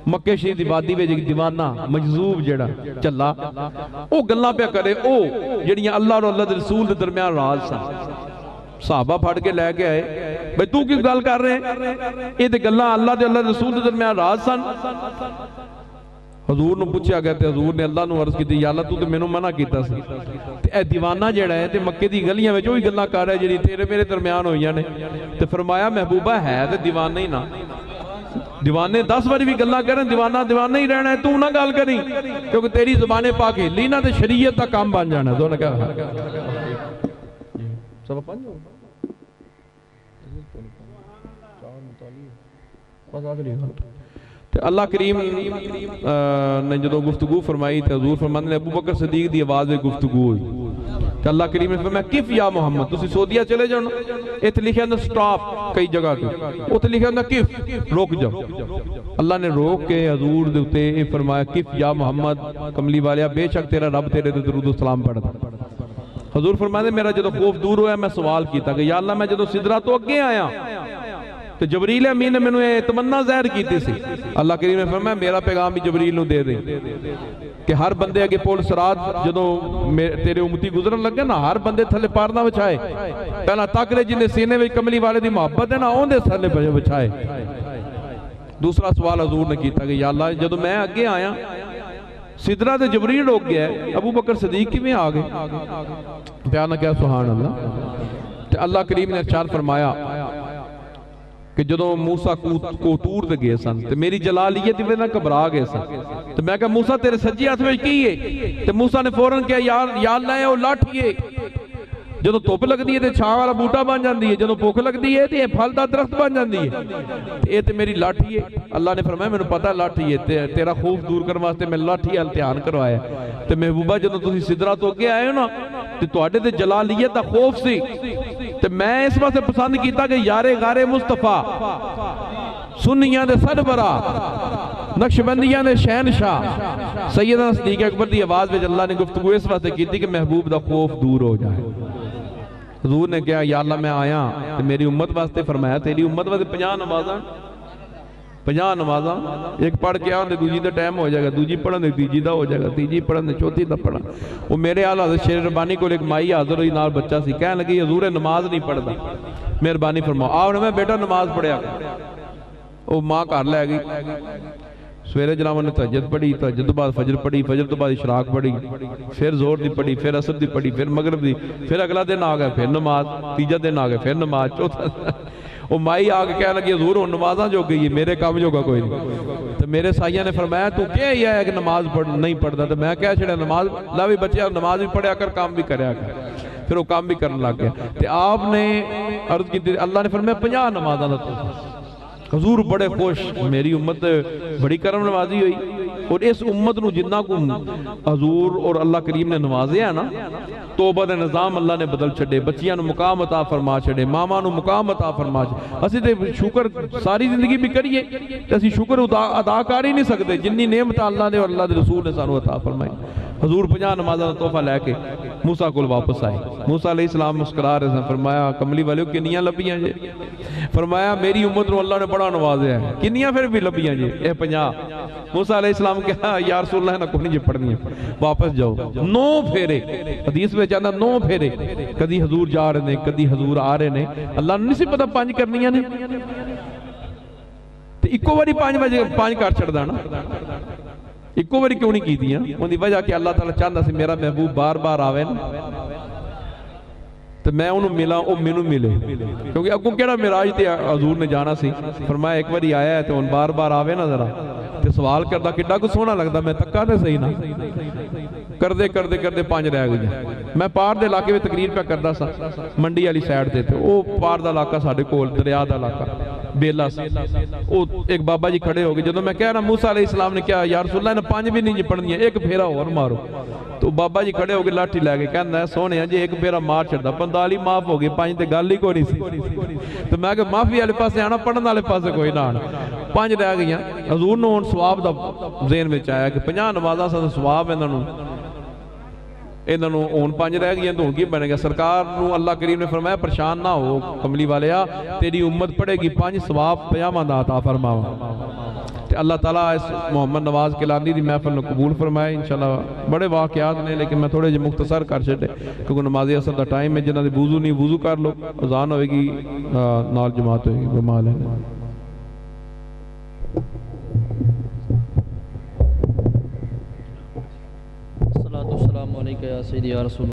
مکہ شریف دی وادی وچ ایک دیوانہ مجذوب جڑا چلا او گلاں پہ کرے او جڑیاں اللہ اور اللہ دے رسول دے درمیان راز سن صحابہ پھڑ کے لے کے آئے بھئی تو کیوں گل کر رہے ہیں یہ تے گلاں اللہ دے اللہ دے رسول دے درمیان راز سن حضور نو پوچھا گیا تے حضور نے اللہ نو عرض کی یا اللہ تو تے مینوں منع کیتا سی تے اے دیوانہ جڑا ہے تے مکے دی گلیاں وچ وہی گلاں کر رہا ہے جڑی تیرے میرے درمیان ہوئیاں نے تے فرمایا محبوبہ ہے تے دیوانہ ہی نہ دیوانے 10 باری بھی گلہ کریں دیوانہ ہی رہنا ہے تو نہ گل کریں کیونکہ تیری زبانیں پاک ہی لینا تے شریعت کا کام بن جانا ہے دونوں کہا سب پانچ ہو اللہ کریم نے جدو گفتگو فرمائی تے حضور فرمانے نے ابو بکر صدیق دی آواز میں گفتگو ہوئی کہ اللہ کریم نے فرمایا کف یا محمد تسی سعودیہ چلے جاؤ ایتھے لکھیا اندر سٹاپ کئی جگہ کے اوتھے لکھیا اندر کف روک جاؤ اللہ نے روک کے حضور دے اوتے فرمایا کف یا محمد کملی والیا بے شک تیرا رب تیرے تے درود و سلام پڑھتا حضور فرمانے میرا جدو خوف دور ہویا میں سوال کیتا کہ یا اللہ میں جدو سدرہ تو اگے آیا تو جبریل امین نے میں نے تمنا ظاہر کی تھی سی اللہ کریم نے فرمایا میرا پیغام بھی جبریل نو دے دیں کہ ہر بندے اگے پول سرات جدو تیرے امتی گزرن لگے نا ہر بندے تھلے پارنا بچھائے پہلا تک لے جنہیں سینے میں کملی والے دی محبت ہے نا اوندے تھلے بچھائے دوسرا سوال حضور نے کیتا کہ یا اللہ جدو میں اگے آیا سدرہ تے جبریل روک گیا ہے ابو بکر صدیق کی میں آگے پیانا کیا سبحان اللہ تے اللہ کریم نے ارشاد فرمایا کہ جدو موسیٰ کو تور دے گئے سن تے میری جلالیت ہی نہ گھبرا گئے سن تے میں کہا موسیٰ تیرے سجی ہاتھ میں کی ہے تے موسیٰ نے فوراں کہا یا اللہ ہے او لاٹھیے جدو توپ لگ دی ہے تے چھاں والا بوٹا بن جاندی ہے جدو بھوک لگ دی ہے تے پھل دا درخت بن جاندی ہے اے تے میری لاٹھی ہے اللہ نے فرمایا میں نے پتا لاٹھی ہے تیرا خوف دور کرنے واسطے میں لاٹھی امتحان کروایا تے محبوبہ جدو تسی سدرہ تو اگے آئے ہو نا تے تواڈے تے جلالیت دا خوف سی تے میں اس واسطے پسند کیتا کہ یارے غار مصطفیٰ سنیاں دے سربراہ نقشبندیاں دے شہنشاہ سیدنا صدیق اکبر دی آواز میں اللہ نے گفتگو اس واسطے کی تھی کہ محبوب دا خوف دور ہو جائے حضور نے کہا یا اللہ میں آیا تو میری امت واسطے فرمایا تیری امت واسطے 50 نمازاں 50 ਨਮਾਜ਼ਾਂ ਇੱਕ ਪੜ੍ਹ ਕੇ ਆਉਂਦੇ ਦੂਜੀ ਦਾ ਟਾਈਮ ਹੋ ਜਾਏਗਾ, ਦੂਜੀ ਪੜ੍ਹਨ ਦੇ ਤੀਜੀ ਦਾ ਹੋ ਜਾਏਗਾ, ਤੀਜੀ ਪੜ੍ਹਨ ਦੇ ਚੌਥੀ ਦਾ ਪੜ੍ਹਨ। ਉਹ ਮੇਰੇ ਆਲਾ ਹਜ਼ਰਤ ਸ਼ੇਰ ਰਬਾਨੀ ਕੋਲ ਇੱਕ ਮਾਈ ਹਾਜ਼ਰ ਹੋਈ, ਨਾਲ ਬੱਚਾ ਸੀ, ਕਹਿਣ ਲੱਗੀ ਹਜ਼ੂਰ ਇਹ ਨਮਾਜ਼ ਨਹੀਂ ਪੜ੍ਹਦਾ, ਮਿਹਰਬਾਨੀ ਫਰਮਾਓ। ਆਉਣ ਮੈਂ ਬੇਟਾ ਨਮਾਜ਼ ਪੜ੍ਹਿਆ। ਉਹ ਮਾਂ ਘਰ ਲੈ ਗਈ, ਸਵੇਰੇ ਜਨਾਬ نے تہجد پڑھی, تہجد تو بعد فجر پڑھی, فجر تو بعد اشراق پڑھی, پھر زور دی پڑھی, پھر عصر دی پڑھی, پھر مغرب دی, پھر اگلا دن آ گیا پھر نماز, تیجا دن آ گیا پھر نماز, چوتھا وہ مائی آ کے کہنے لگی حضور نمازاں جو گئی ہے میرے کام جو گا کوئی نہیں. تو میرے سائیہ نے فرمایا تو کیا ہی ہے کہ نماز نہیں پڑھتا؟ تو میں کہا چھڑا نماز لا بھی بچے نماز بھی پڑھیا کر, کام بھی کریا کر. پھر وہ کام بھی کرنے لگ گیا. تو آپ نے عرض کی اللہ نے فرمایا 50 نمازاں دا تو حضور بڑے خوش, میری امت بڑی کرم نوازی ہوئی. اور اس امت نو جنہ کو حضور اور اللہ کریم نے نوازے ہیں نا, توبہ دے نظام اللہ نے بدل چھڑے, بچیاں نو مقام عطا فرما چھڑے, ماما نو مقام عطا فرما چھڑے. اسی تے شکر ساری زندگی بھی کریے تے اسی شکر ادا کر ہی نہیں سکتے جنی نعمت اللہ نے اور اللہ دے رسول نے سانو عطا فرمائی. حضور 50 نمازاں دا تحفہ لے کے موسیٰ کول واپس آئے. موسیٰ علیہ السلام مسکرا رہے ہیں, فرمایا کملی والے کنیاں لبیاں جے؟ فرمایا میری امت نو اللہ نے بڑا نوازیا ہے. کنیاں پھر بھی لبیاں جے؟ اے 50. موسیٰ علیہ السلام کہا یا رسول اللہ نے کوئی نہیں جے پڑھنی ہے, واپس جاؤ. 9 پھیرے حدیث میں چاہتا 9 پھیرے, کدی حضور جا رہے ہیں کدی حضور آ رہے ہیں. اللہ نے نہیں سی پتا 5 کرنیاں نے, تو ایکو باری 5 کر چھڑدا نا, ایکو باری کیوں نہیں کی دیا؟ ان دی وجہ کہ اللہ تعالیٰ چاہتا سی میرا محبوب بار بار آوے نا, تو میں انہوں ملا وہ مینوں ملے, کیونکہ اگوں کیڑا معراج تے حضور نے جانا سی. فرمایا ایک باری آیا ہے تو ان بار بار آوے نا ذرا, تے سوال کردا کڈا کو سونا لگدا, میں تکا تے صحیح نا. کردے 5 رہ گئی. میں پار دے علاقے میں تقریر پہ کردا سا, منڈی والی سائیڈ تے, وہ پار دا علاقہ ساڈے کول دریا دا علاقہ بیلا سی. وہ ایک بابا جی کھڑے ہو گئے, جدوں میں کہہ رہا موسیٰ علیہ السلام نے کیا یا رسول اللہ نے 5 بھی نہیں پڑھنی ہے, ایک پھیرا اور مارو. تو بابا جی کھڑے ہو گئے لاٹھی لے کے, کہنا ہے سونے جی ایک پھیرا مار چھڑدا, 45 معاف ہو گئے, 5 تے گل ہی کوئی نہیں سی. تو میں کہ معافی والے پاسے آنا, پڑھن والے پاسے کوئی نہ آنا. 5 رہ گئیاں. حضور نے ہن ثواب دا ذہن وچ آیا کہ 50 نمازاں سا ثواب انہاں نوں ہن 5 رہ گئیاں تو ہن کی بنے گا. سرکار نو اللہ کریم نے فرمایا پریشان نہ ہو کملی والیا, تیری امت پڑھے گی 5 ثواب 50 دا عطا فرماوا. تے اللہ تعالیٰ اس محمد نواز کلانی دی محفل نو قبول فرمائے. انشاءاللہ بڑے واقعات نے لیکن میں تھوڑے جے مختصر کر چھڈے کیونکہ نماز اثر دا ٹائم ہے. جنہاں دے وضو نہیں وضو کر لو, اذان ہوئے گی نال جماعت ہوئے گی. بمال ہے السلام علیکم یا سیدی یا رسول